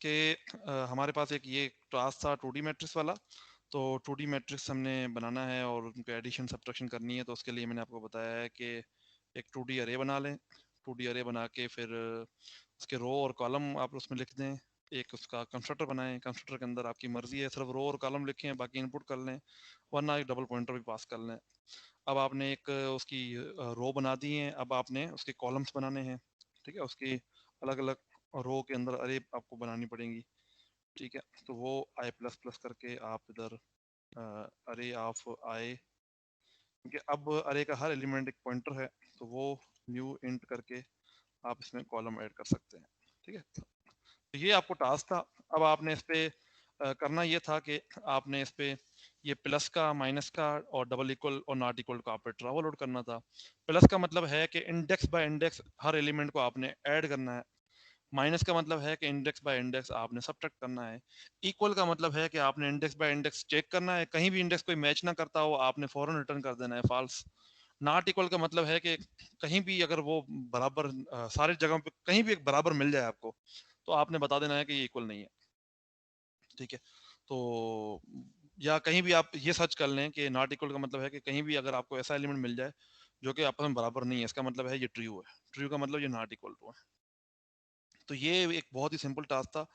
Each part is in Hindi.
कि हमारे पास एक ये टास्क था 2D मैट्रिक्स वाला। तो 2D मैट्रिक्स हमने बनाना है और उनको एडिशन सब्ट्रैक्शन करनी है। तो उसके लिए मैंने आपको बताया है कि एक 2D अरे बना लें। 2D अरे बना के फिर उसके रो और कॉलम आप उसमें लिख दें। एक उसका कंस्ट्रक्टर बनाएं, कंस्ट्रक्टर के अंदर आपकी मर्जी है, सिर्फ रो और कॉलम लिखें, बाकी इनपुट कर लें, वरना एक डबल पॉइंटर भी पास कर लें। अब आपने एक उसकी रो बना दी है, अब आपने उसके कॉलम्स बनाने हैं। ठीक है, उसकी अलग अलग रो के अंदर अरे आपको बनानी पड़ेंगी। ठीक है, तो वो आई प्लस प्लस करके आप इधर अरे ऑफ आई, क्योंकि अब अरे का हर एलिमेंट एक पॉइंटर है, तो वो न्यू इंट करके आप इसमें कॉलम ऐड कर सकते हैं। ठीक है, तो ये आपको टास्क था। अब आपने इस पे करना ये था कि आपने इस पे ये प्लस का, माइनस का और डबल इक्वल और नॉट इक्वल का ऑपरेटर ओवरलोड करना था। प्लस का मतलब है कि इंडेक्स बाय इंडेक्स हर एलिमेंट को आपने ऐड करना है। माइनस का मतलब है कि इंडेक्स बाय इंडेक्स आपने सब्ट्रैक्ट करना है। इक्वल का मतलब है कि आपने इंडेक्स बाय इंडेक्स चेक करना है, कहीं भी इंडेक्स कोई मैच ना करता हो आपने फौरन रिटर्न कर देना है फॉल्स। नॉट इक्वल का मतलब है कि कहीं भी अगर वो बराबर सारी जगहों पे कहीं भी एक बराबर मिल जाए आपको, तो आपने बता देना है कि ये इक्वल नहीं है। ठीक है, तो या कहीं भी आप ये सर्च कर लें कि नॉट इक्वल का मतलब है कि कहीं भी अगर आपको ऐसा एलिमेंट मिल जाए जो कि आपस में बराबर नहीं है, इसका मतलब है ये ट्रू है। ट्रू का मतलब ये नॉट इक्वल टू है। तो ये एक बहुत ही सिंपल टास्क था।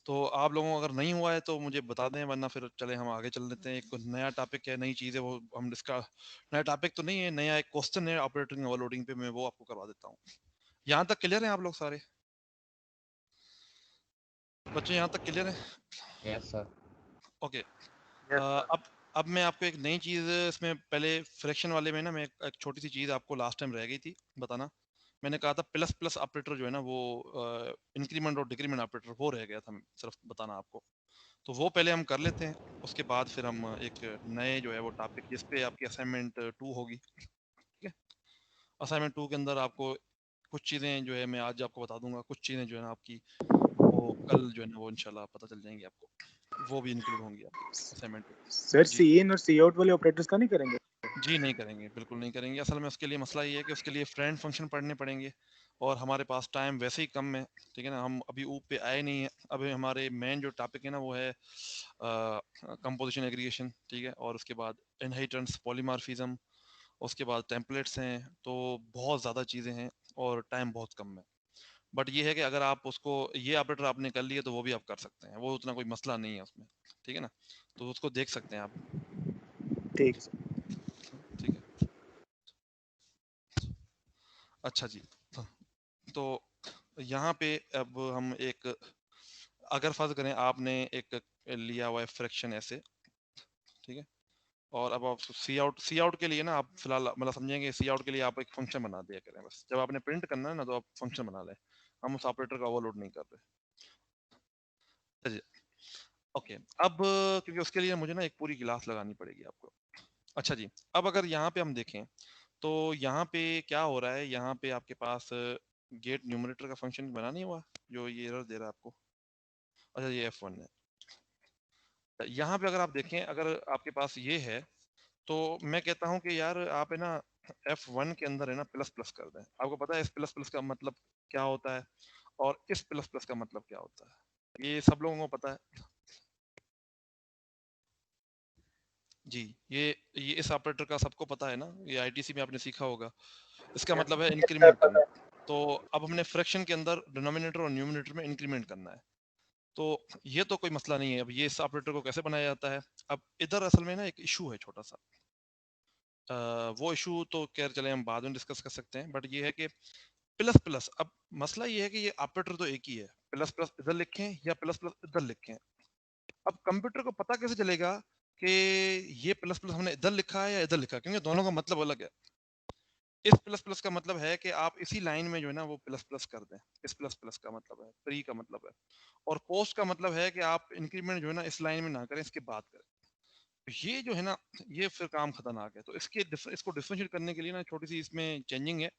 तो आप लोगों को अगर नहीं हुआ है तो मुझे बता दें, वरना फिर चले हम आगे चल लेते हैं। एक नया टॉपिक है, नई चीज़ है, वो हम इसका नया टॉपिक तो नहीं है, नया एक क्वेश्चन है ऑपरेटिंग ओवरलोडिंग पे, मैं वो आपको करवा देता हूँ। यहाँ तक क्लियर है आप लोग सारे बच्चे? यहाँ तक क्लियर है? Yes sir. Okay. Yes sir. अब मैं आपको एक नई चीज़ इसमें, पहले फ्रैक्शन वाले में ना मैं एक छोटी सी चीज़ आपको लास्ट टाइम रह गई थी बताना। मैंने कहा था प्लस प्लस ऑपरेटर जो है ना वो इंक्रीमेंट और डिक्रीमेंट ऑपरेटर वो रह गया था सिर्फ बताना आपको। तो वो पहले हम कर लेते हैं, उसके बाद फिर हम एक नए जो है वो टॉपिक जिस पे आपकी असाइनमेंट 2 होगी। ठीक है, असाइनमेंट 2 के अंदर आपको कुछ चीज़ें जो है मैं आज आपको बता दूंगा, कुछ चीज़ें जो है ना आपकी वो कल जो है ना वो इंशाल्लाह पता चल जाएंगी आपको, वो भी इंक्लूड होंगी आपकी असाइनमेंट में। सर जी सी इन और सी आउट वाले ऑपरेटर्स का नहीं करेंगे? जी नहीं करेंगे, बिल्कुल नहीं करेंगे। असल में उसके लिए मसला ये है कि उसके लिए फ्रेंड फंक्शन पढ़ने पड़ेंगे और हमारे पास टाइम वैसे ही कम है। ठीक है ना, हम अभी ऊप पे आए नहीं है। अभी हमारे मेन जो टॉपिक है ना वो है कंपोजिशन एग्रीगेशन। ठीक है, और उसके बाद इनहेरिटेंस, पॉलीमॉर्फिज्म, उसके बाद टेम्पलेट्स हैं। तो बहुत ज़्यादा चीज़ें हैं और टाइम बहुत कम है। बट ये है कि अगर आप उसको, ये ऑपरेटर आपने कर लिए तो वो भी आप कर सकते हैं, वो उतना कोई मसला नहीं है उसमें। ठीक है ना, तो उसको देख सकते हैं आप। ठीक है सर। ठीक है, अच्छा जी। तो यहाँ पे अब हम एक, अगर फर्ज करें आपने एक लिया हुआ है फ्रैक्शन ऐसे। ठीक है, और अब आप सी आउट के लिए ना आप फिलहाल मतलब समझेंगे, सी आउट के लिए आप एक फंक्शन बना दिया करें बस। जब आपने प्रिंट करना है ना तो आप फंक्शन बना लें, हम उस ऑपरेटर का ओवरलोड नहीं कर रहे। अच्छा जी, ओके। अब क्योंकि उसके लिए मुझे ना एक पूरी क्लास लगानी पड़ेगी आपको। अच्छा जी, अब अगर यहाँ पे हम देखें तो यहाँ पे क्या हो रहा है, यहाँ पे आपके पास गेट न्यूमरेटर का फंक्शन बना नहीं हुआ जो ये एरर दे रहा है आपको। अच्छा, ये F1 है। यहाँ पे अगर आप देखें, अगर आपके पास ये है तो मैं कहता हूँ कि यार आप है ना F1 के अंदर है ना प्लस प्लस कर दें। आपको पता है इस प्लस प्लस का मतलब क्या होता है और इस प्लस प्लस का मतलब क्या होता है, ये सब लोगों को पता है। जी, ये इस ऑपरेटर का सबको पता है ना, ये आईटीसी में आपने सीखा होगा। इसका मतलब है इंक्रीमेंट करना। तो अब हमने फ्रैक्शन के अंदर डिनोमिनेटर और न्यूमरेटर में इंक्रीमेंट करना है। तो ये तो कोई मसला नहीं है। अब ये इस ऑपरेटर को कैसे बनाया जाता है, अब इधर असल में ना एक इशू है छोटा सा। वो इशू तो खैर चले हम बाद में डिस्कस कर सकते हैं, बट ये है कि प्लस प्लस, अब मसला ये है कि ये ऑपरेटर तो एक ही है, प्लस प्लस इधर लिखें या प्लस प्लस इधर लिखें। अब कंप्यूटर को पता कैसे चलेगा कि ये प्लस प्लस हमने इधर लिखा है या इधर लिखा है, क्योंकि दोनों का मतलब अलग है। इस प्लस प्लस का मतलब है कि आप इसी लाइन में जो है ना वो प्लस प्लस कर दें। इस प्लस प्लस का मतलब है, प्री का मतलब है, और पोस्ट का मतलब है कि आप इंक्रीमेंट जो है ना इस लाइन में ना करें, इसके बाद करें। तो ये जो है ना, ये फिर काम खतरनाक है। तो इसको डिफरेंशिएट करने के लिए ना छोटी सी इसमें चेंजिंग है,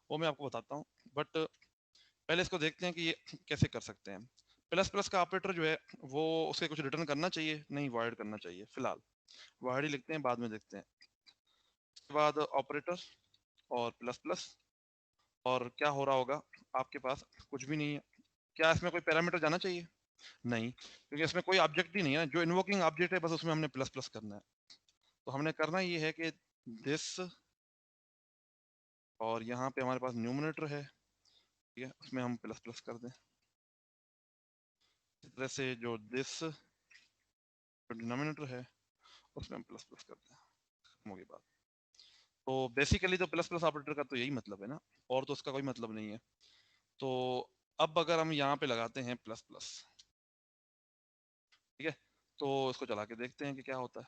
वो मैं आपको बताता हूँ। बट पहले इसको देखते हैं कि ये कैसे कर सकते हैं। प्लस प्लस का ऑपरेटर जो है वो उसके कुछ रिटर्न करना चाहिए, नहीं वॉइड करना चाहिए। फिलहाल वॉइड ही लिखते हैं, बाद में देखते हैं। उसके बाद ऑपरेटर और प्लस प्लस, और क्या हो रहा होगा आपके पास, कुछ भी नहीं है। क्या इसमें कोई पैरामीटर जाना चाहिए? नहीं, क्योंकि इसमें कोई ऑब्जेक्ट ही नहीं है। जो इन्वोकिंग ऑब्जेक्ट है बस उसमें हमने प्लस प्लस करना है। तो हमने करना ये है कि दिस, और यहाँ पे हमारे पास न्यूमरेटर है, ठीक है, उसमें हम प्लस प्लस कर दें। इस तरह से जो दिस जो डिनोमिनेटर है उसमें हम प्लस प्लस कर दें। खत्म होगी बात। तो बेसिकली तो प्लस प्लस ऑपरेटर का तो यही मतलब है ना, और तो उसका कोई मतलब नहीं है। तो अब अगर हम यहाँ पे लगाते हैं प्लस प्लस, ठीक है, तो इसको चला के देखते हैं कि क्या होता है।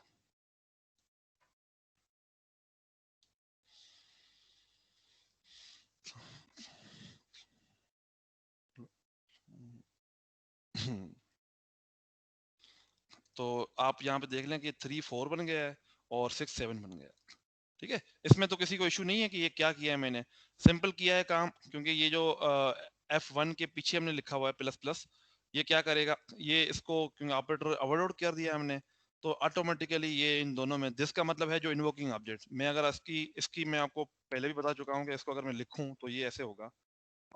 तो आप यहाँ पे देख लें कि 3 4 बन गया है और 6 7 बन गया है, ठीक है। इसमें तो किसी को इशू नहीं है कि ये क्या किया है मैंने, सिंपल किया है काम, क्योंकि ये जो F1 के पीछे हमने लिखा हुआ है प्लस प्लस, ये क्या करेगा, ये इसको क्योंकि ऑपरेटर ओवरलोड कर दिया हमने, तो ऑटोमेटिकली ये इन दोनों में, दिस का मतलब है जो इन्वोकिंग ऑब्जेक्ट, मैं अगर इसकी इसकी मैं आपको पहले भी बता चुका हूँ कि इसको अगर मैं लिखूं तो ये ऐसे होगा,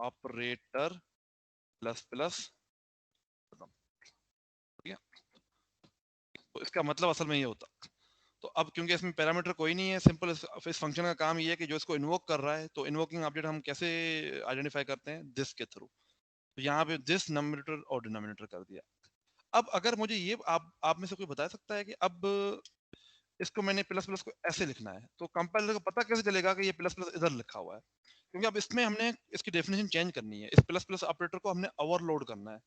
ऑपरेटर प्लस प्लस, ठीक है। तो इसका मतलब असल में ये होता। तो अब क्योंकि इसमें पैरामीटर कोई नहीं है, सिंपल इस फंक्शन का काम ये है कि जो इसको इन्वोक कर रहा है, तो इन्वोकिंग ऑब्जेक्ट हम कैसे आइडेंटिफाई करते हैं, दिस के थ्रू। तो यहाँ पे दिस नॉमिनेटर और डिनोमिनेटर कर दिया। अब अगर मुझे ये आप में से कोई बता सकता है कि अब इसको मैंने प्लस प्लस को ऐसे लिखना है, तो कंपाइलर को पता कैसे चलेगा कि ये प्लस प्लस इधर लिखा हुआ है, क्योंकि अब इसमें हमने इसकी डेफिनेशन चेंज करनी है, इस प्लस प्लस ऑपरेटर को हमने ओवरलोड करना है।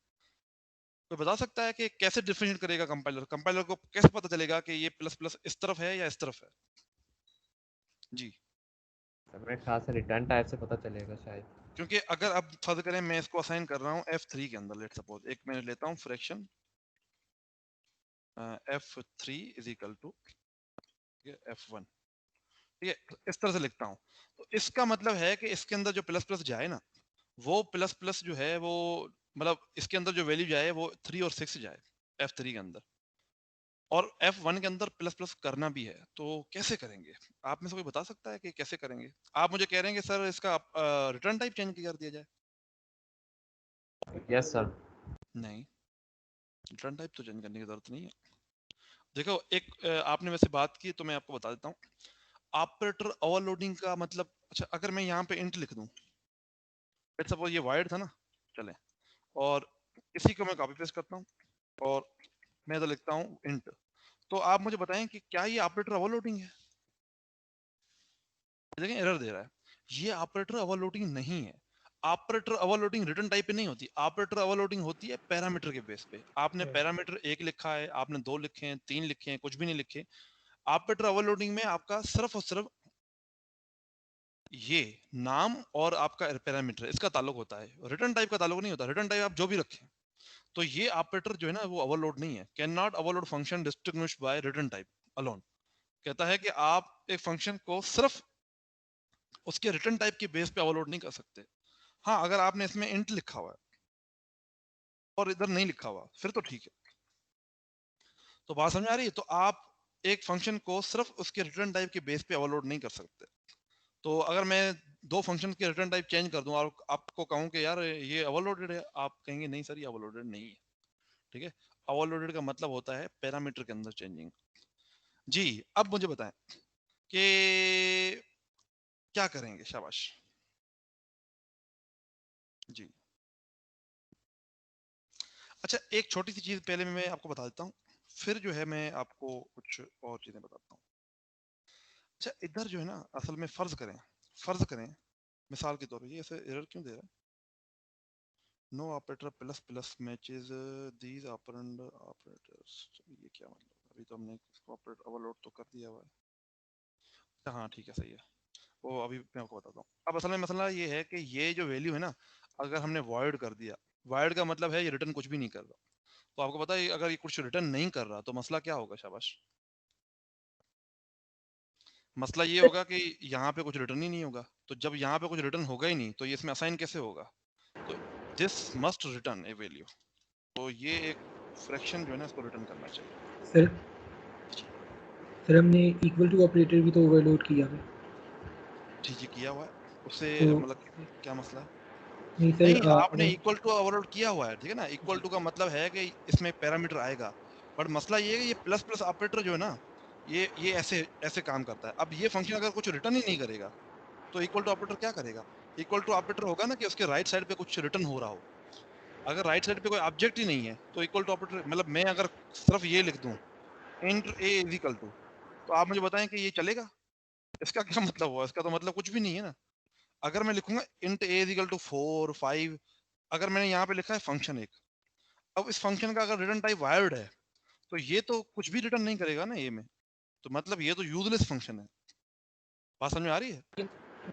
कोई बता सकता है कि कैसे डिफरेंशिएट करेगा कंपाइलर, कंपाइलर को कैसे पता चलेगा कि ये प्लस प्लस इस तरफ है या इस तरफ है? जी, मेरे ख्याल से रिटर्न टाइप से पता चलेगा शायद। क्योंकि अगर अब फर्ज करें मैं इसको असाइन कर रहा हूँ F3 के अंदर, लेट सपोज एक मैं लेता हूँ fraction F3 is equal to F1, ठीक है, इस तरह से लिखता हूँ। तो इसका मतलब है कि इसके अंदर जो प्लस प्लस जाए ना, वो प्लस प्लस जो है वो, मतलब इसके अंदर जो वैल्यू जाए वो 3 और 6 जाए F3 के अंदर, और F1 के अंदर प्लस प्लस करना भी है। तो कैसे करेंगे, आप में से कोई बता सकता है कि कैसे करेंगे? आप मुझे कह रहे हैं कि सर इसका रिटर्न टाइप चेंज कर दिया जाए। Yes sir. नहीं, रिटर्न टाइप तो चेंज करने की जरूरत नहीं है। देखो एक आपने वैसे बात की तो मैं आपको बता देता हूँ, ऑपरेटर ओवरलोडिंग का मतलब, अच्छा अगर मैं यहाँ पे इंट लिख दूं, लेट्स सपोज ये वाइड था ना, चले, और इसी को मैं कॉपी पेस्ट करता हूँ और मैं इधर लिखता हूँ इंट, तो आप मुझे बताएं कि क्या ये ऑपरेटर ओवरलोडिंग है? देखें एरर दे रहा है, ये ऑपरेटर ओवरलोडिंग नहीं है। ऑपरेटर ओवरलोडिंग रिटर्न टाइप पे नहीं होती, ऑपरेटर ओवरलोडिंग होती है पैरामीटर के बेस पे। आपने पैरामीटर 1 लिखा है, आपने 2 लिखे हैं, 3 लिखे हैं, कुछ भी नहीं लिखे, ऑपरेटर ओवरलोडिंग में आपका सिर्फ और सिर्फ ये नाम और आपका पैरामीटर, इसका ताल्लुक होता है, रिटर्न टाइप का ताल्लुक नहीं होता। रिटर्न टाइप आप जो भी रखें, तो ये ऑपरेटर जो है ना वो ओवरलोड नहीं है। Can not overload function distinguished by return type alone. कहता है कि आप एक फंक्शन को सिर्फ उसके रिटर्न टाइप के बेस पे ओवरलोड नहीं कर सकते। हाँ, अगर आपने इसमें इंट लिखा हुआ है और इधर नहीं लिखा हुआ फिर तो ठीक है। तो बात समझ आ रही है? तो आप एक फंक्शन को सिर्फ उसके रिटर्न टाइप के बेस पे ओवरलोड नहीं कर सकते। तो अगर मैं 2 फंक्शन के रिटर्न टाइप चेंज कर दूं और आपको कहूं कि यार ये ओवरलोडेड है, आप कहेंगे नहीं सर ये ओवरलोडेड नहीं है, ठीक है। ओवरलोडेड का मतलब होता है पैरामीटर के अंदर चेंजिंग। जी, अब मुझे बताएं कि क्या करेंगे? शाबाश जी। अच्छा एक छोटी सी चीज पहले मैं आपको बता देता हूँ, फिर जो है मैं आपको कुछ और चीजें बताता हूँ। अच्छा इधर जो है ना, असल में फर्ज करें मिसाल के तौर पे, ये ऐसे एरर क्यों दे रहा है? No operator plus plus matches these operand operators, ये क्या मतलब? अभी तो हमने इसको ऑपरेटर ओवरलोड तो कर दिया हुआ है। अच्छा हाँ ठीक है, सही है, वो अभी मैं आपको बताता हूँ। अब असल में मसला ये है कि ये जो वैल्यू है ना, अगर हमने वॉइड कर दिया, वॉइड का मतलब है ये रिटर्न कुछ भी नहीं कर रहा। तो आपको पता है अगर ये कुछ रिटर्न नहीं कर रहा तो मसला क्या होगा? शाबाश, मसला ये होगा कि यहाँ पे कुछ रिटर्न ही नहीं होगा। तो जब यहाँ पे कुछ रिटर्न होगा ही नहीं तो ये इसमें असाइन कैसे होगा? तो this must return A value. तो ये एक फ्रैक्शन जो है ना इसको रिटर्न करना चाहिए। सर सर हमने इक्वल टू ऑपरेटर भी तो ओवरलोड किया है। जी जी किया हुआ है, उससे तो मतलब क्या मसला है? नहीं नहीं, सर आपने इक्वल टू ओवरलोड किया हुआ है, ठीक है ना। इक्वल टू का मतलब है कि इसमें पैरामीटर आएगा, बट मसला ये है कि ये प्लस प्लस ऑपरेटर जो है ना, ये ऐसे ऐसे काम करता है। अब ये फंक्शन अगर कुछ रिटर्न ही नहीं करेगा तो इक्वल टू ऑपरेटर क्या करेगा? इक्वल टू ऑपरेटर होगा ना कि उसके राइट साइड पे कुछ रिटर्न हो रहा हो। अगर राइट साइड पे कोई ऑब्जेक्ट ही नहीं है तो इक्वल टू ऑपरेटर मतलब मैं अगर सिर्फ ये लिख दूं int a is equal to, तो आप मुझे बताएं कि ये चलेगा? इसका क्या मतलब हुआ? इसका तो मतलब कुछ भी नहीं है ना। अगर मैं लिखूंगा int a is equal to 4 5, अगर मैंने यहाँ पे लिखा है फंक्शन एक, अब इस फंक्शन का अगर रिटर्न टाइप वायर्ड है तो ये तो कुछ भी रिटर्न नहीं करेगा ना ए में, तो मतलब ये तो यूजलेस फंक्शन है। बात समझ में आ रही है?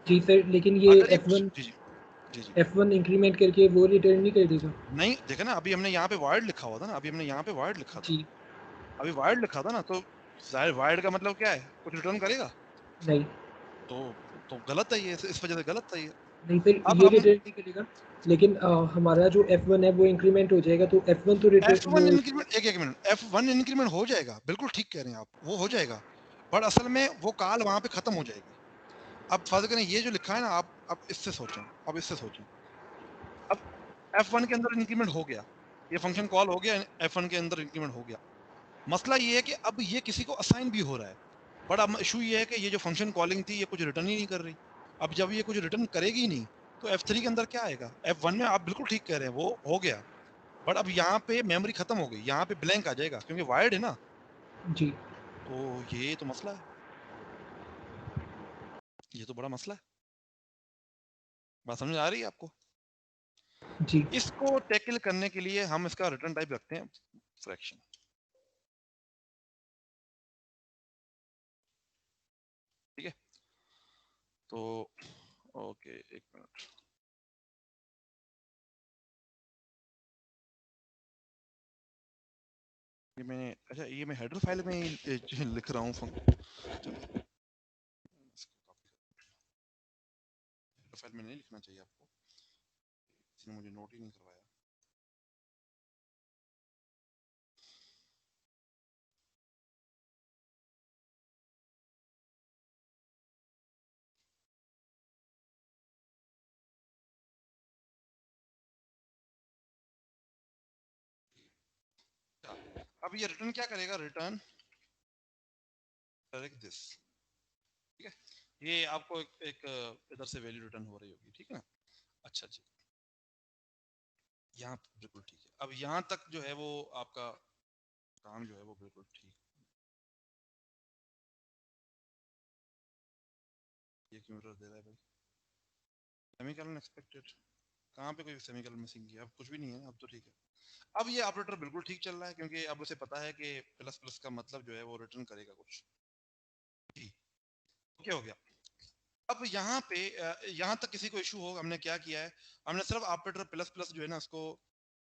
जी सर, लेकिन ये अगर ये F1 जी जी जी जी F1 इंक्रीमेंट करके वो रिटर्न नहीं कर देगा? नहीं, देखा ना, अभी हमने यहाँ पे वायर्ड लिखा हुआ था ना, अभी हमने यहाँ पे वायर्ड लिखा था, जी अभी वायर्ड लिखा था ना, तो जाहिर वायर्ड का मतलब क्या है? कुछ रिटर्न करेगा? नहीं। तो गलत है ये, इस वजह से गलत है ये। नहीं सर, अब ये हम रिटर्न नहीं करेगा, लेकिन हमारा जो F1 है वो इंक्रीमेंट हो जाएगा, तो F1 तो रिटर्न F1 वो इंक्रीमेंट, एक मिनट, F1 इंक्रीमेंट हो जाएगा, बिल्कुल ठीक कह रहे हैं आप, वो हो जाएगा, पर असल में वो कॉल वहां पे खत्म हो जाएगी। अब फर्ज करें ये जो लिखा है ना, आप अब इससे सोचें, अब इससे सोचें, अब F1 के अंदर इंक्रीमेंट हो गया, ये फंक्शन कॉल हो गया, F1 के अंदर इंक्रीमेंट हो गया। मसला ये है कि अब ये किसी को असाइन भी हो रहा है, बट अब इशू ये है कि ये जो फंक्शन कॉलिंग थी ये कुछ रिटर्न ही नहीं कर रही। अब जब ये कुछ रिटर्न करेगी ही नहीं तो F3 के अंदर क्या आएगा? F1 में आप बिल्कुल ठीक कह रहे हैं, वो हो गया, बट अब यहाँ पे मेमोरी खत्म हो गई, यहाँ पे ब्लैंक आ जाएगा क्योंकि वायर्ड है ना। जी तो ये तो मसला है, ये तो बड़ा मसला है। बात समझ आ रही है आपको? जी इसको टैकल करने के लिए हम इसका रिटर्न टाइप रखते हैं फ्रैक्शन, ठीक है। तो ओके, एक मिनट, ये मैंने, अच्छा ये मैं हेडर फाइल में ही लिख रहा हूँ चलो, हेडर फाइल में नहीं लिखना चाहिए आपको, किसी ने मुझे नोट ही नहीं करवाया। अब ये रिटर्न क्या करेगा? रिटर्न करेगा दिस, ठीक है। ये आपको एक इधर से वैल्यू रिटर्न हो रही होगी, ठीक है ना। अच्छा जी, यहाँ बिल्कुल ठीक है। अब यहाँ तक जो है वो आपका काम जो है वो बिल्कुल ठीक। ये क्यों एरर दे रहा है भाई? सेमीकोलन एक्सपेक्टेड, कहाँ पे कोई सेमीकोलन मिसिंग किया? अब कुछ भी नहीं है, अब तो ठीक है। अब ये ऑपरेटर बिल्कुल ठीक चल रहा है क्योंकि अब उसे पता है कि प्लस प्लस का मतलब जो है वो रिटर्न करेगा कुछ। जी, ओके हो गया। अब यहाँ पे यहाँ तक किसी को इशू हो? हमने क्या किया है, हमने सिर्फ ऑपरेटर प्लस प्लस जो है ना उसको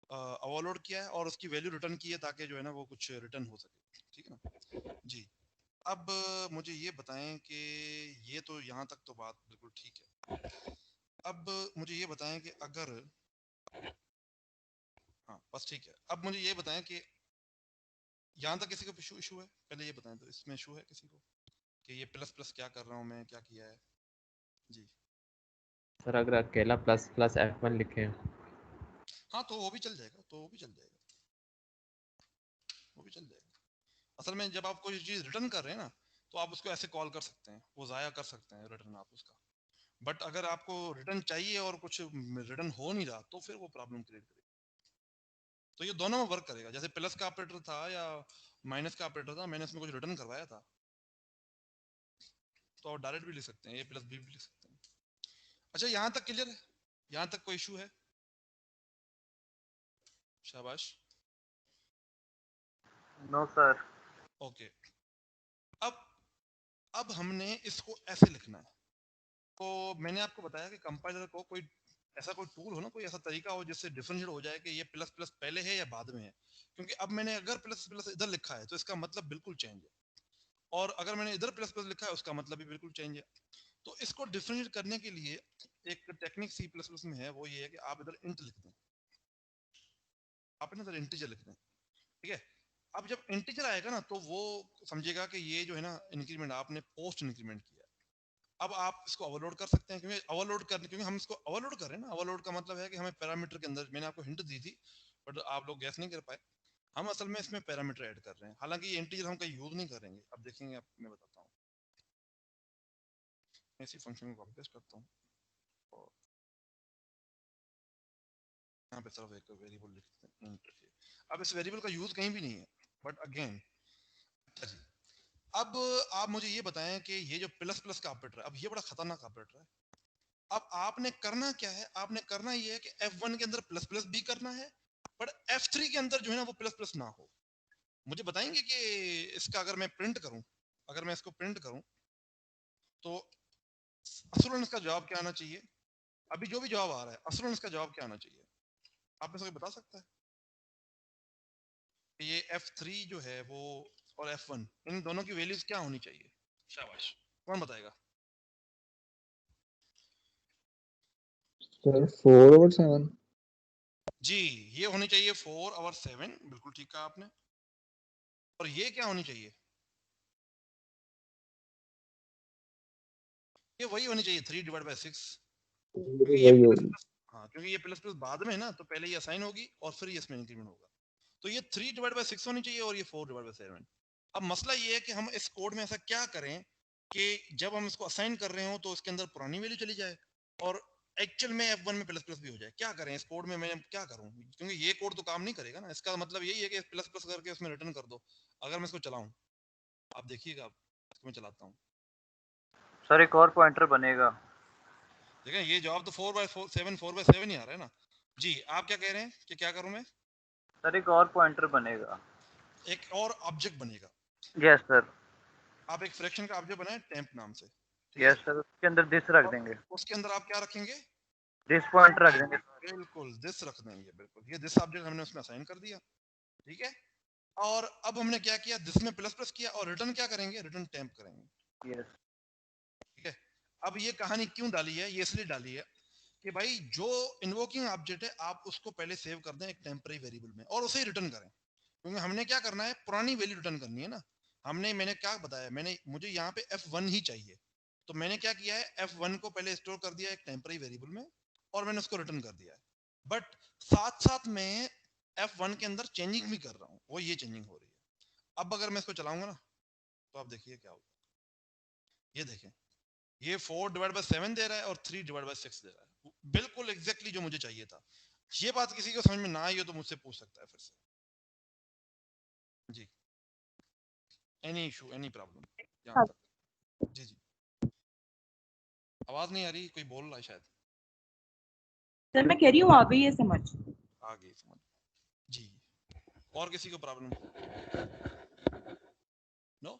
ओवरलोड किया है और उसकी वैल्यू रिटर्न की है ताकि जो है ना वो कुछ रिटर्न हो सके, ठीक है ना जी। अब मुझे ये बताएं कि ये तो यहाँ तक तो बात बिल्कुल ठीक है। अब मुझे ये बताएं कि अगर, हाँ बस ठीक है, अब मुझे ये बताएं कि यहाँ तक किसी को इशू है? पहले ये बताएं तो इसमें इशू है किसी को कि ये प्लस प्लस क्या कर रहा हूँ मैं, क्या किया है? जी सर अगर अकेला प्लस प्लस F1 लिखे, हाँ, तो वो भी चल जाएगा, तो वो भी चल जाएगा, वो भी चल जाएगा। असल में जब आप कोई चीज़ रिटर्न कर रहे हैं ना तो आप उसको ऐसे कॉल कर सकते हैं, वो ज़ाया कर सकते हैं रिटर्न आप उसका। बट अगर आपको रिटर्न चाहिए और कुछ रिटर्न हो नहीं रहा तो फिर वो प्रॉब्लम क्रिएट करेगा। तो ये दोनों में वर्क करेगा, जैसे प्लस का ऑपरेटर था या माइनस का ऑपरेटर था, मैंने इसमें कुछ रिटर्न करवाया था तो आप डायरेक्ट भी लिख सकते हैं, ए प्लस बी भी लिख सकते हैं। अच्छा यहाँ तक क्लियर है? यहाँ तक कोई इशू है? शाबाश, नो सर। ओके। अब हमने इसको ऐसे लिखना है। तो मैंने आपको बताया कि कंपाइलर को कोई ऐसा कोई टूल हो ना, कोई ऐसा तरीका हो जिससे डिफरेंशिएट हो जाए कि ये प्लस प्लस पहले है या बाद में है। क्योंकि अब मैंने अगर प्लस प्लस इधर लिखा है तो इसका मतलब बिल्कुल चेंज है, और अगर मैंने इधर प्लस प्लस लिखा है उसका मतलब भी बिल्कुल चेंज है। तो इसको डिफरेंशिएट करने के लिए एक टेक्निक सी प्लस प्लस में है, वो ये है कि आप इधर इंट लिख दें, आप इधर इंटीजर लिख दें, ठीक है। अब जब इंटीजर आएगा ना तो वो समझेगा कि ये जो है ना इंक्रीमेंट आपने पोस्ट इंक्रीमेंट किया है। अब आप इसको ओवरलोड कर सकते हैं, क्योंकि हम इसको ओवरलोड कर रहे हैं ना। ओवरलोड का मतलब है कि हमें पैरामीटर के अंदर, मैंने आपको हिंट दी थी बट आप लोग गैस नहीं कर पाए, हम असल में इसमें पैरामीटर ऐड कर रहे हैं, हालांकि ये इंटीजर हम कहीं यूज नहीं करेंगे। अब देखेंगे, आप मैं बताता हूँ, मैं इसी फंक्शन को कॉपी पेस्ट करता हूँ और यहाँ पे सिर्फ एक वेरिएबल लिखते हैं int है। अब इस वेरिएबल का यूज कहीं भी नहीं है, बट अगेन अच्छा जी, अब आप मुझे ये बताएं कि ये जो प्लस प्लस का ऑपरेटर है, अब ये बड़ा खतरनाक ऑपरेटर है। अब आपने करना क्या है, आपने करना ये है कि F1 के अंदर प्लस प्लस भी करना है, पर F3 के अंदर जो है ना वो प्लस प्लस ना हो। मुझे बताएंगे कि इसका अगर मैं प्रिंट करूं, अगर मैं इसको प्रिंट करूं तो असलन इसका जवाब क्या आना चाहिए? अभी जो भी जवाब आ रहा है असलन इसका जवाब क्या आना चाहिए? आप में से कोई बता सकता है कि ये F3 जो है वो और F1 इन दोनों की वैल्यूज क्या होनी चाहिए? शाबाश, कौन बताएगा? सर 4/7। जी, ये होनी चाहिए 4/7, बिल्कुल ठीक कहा आपने। और ये क्या होनी चाहिए? ये वही होनी चाहिए 3/6, क्योंकि ये वही प्लस होगी। प्लस, हाँ क्योंकि ये प्लस प्लस बाद में है ना, तो पहले ये असाइन होगी और फिर ये इसमें इंक्रीमेंट होगा। तो ये 3/6 होनी चाहिए और ये 4/7। अब मसला ये है कि हम इस कोड में ऐसा क्या करें कि जब हम इसको असाइन कर रहे हो तो उसके अंदर पुरानी वैल्यू चली जाए और एक्चुअल में F1 में प्लस प्लस भी हो जाए। क्या करें इस कोड में, मैं क्या करूं? क्योंकि ये कोड तो काम नहीं करेगा ना। इसका मतलब यही है कि प्लस प्लस करके उसमें रिटर्न कर दो। अगर मैं इसको चलाऊं, आप देखिएगा, इसको मैं चलाता हूँ, सर एक और पॉइंटर बनेगा। देखें ये जवाब तो 4/7 ही आ रहा है ना जी। आप क्या कह रहे हैं कि क्या करूं मैं? सर एक और पॉइंटर बनेगा। एक और ऑब्जेक्ट बनेगा। Yes sir. आप एक फ्रैक्शन का ऑब्जेक्ट बनाए टेम्प नाम से, ठीक है? यस सर, उसके अंदर दिस रख और देंगे, उसके अंदर आप क्या रखेंगे? दिस पॉइंटर रख देंगे। बिल्कुल दिस रख देंगे, बिल्कुल। ये दिस ऑब्जेक्ट हमने उसमें असाइन कर दिया, ठीक है। और अब हमने क्या किया, दिस में प्लस प्लस किया और रिटर्न क्या करेंगे? रिटर्न टेम्प करेंगे, यस ठीक है। अब ये कहानी क्यों डाली है? ये इसलिए डाली है कि भाई जो इन्वोकिंग ऑब्जेक्ट है आप उसको पहले सेव कर दें एक टेम्पररी वेरिएबल में और उसे ही रिटर्न करें, क्योंकि हमने क्या करना है, पुरानी वैल्यू रिटर्न करनी है ना। मैंने क्या बताया, मुझे यहाँ पे F1 ही चाहिए, तो मैंने क्या किया है, F1 को पहले स्टोर कर दिया एक टेम्पररी वेरिएबल में और मैंने उसको रिटर्न कर दिया है। बट साथ साथ में F1 के अंदर चेंजिंग भी कर रहा हूँ, वो ये चेंजिंग हो रही है। अब अगर मैं इसको चलाऊंगा ना तो आप देखिए क्या होगा। ये देखें, ये 4/7 दे रहा है और 3/6 दे रहा है, बिल्कुल एग्जैक्टली जो मुझे चाहिए था। ये बात किसी को समझ में ना आई हो तो मुझसे पूछ सकता है फिर से जी। एनी इशू, एनी प्रॉब्लम यहाँ तक? जी जी, आवाज नहीं आ रही, कोई बोल रहा है शायद। सर मैं कह रही हूँ आ गई है समझ। आ गई समझ जी। और किसी को प्रॉब्लम? नो?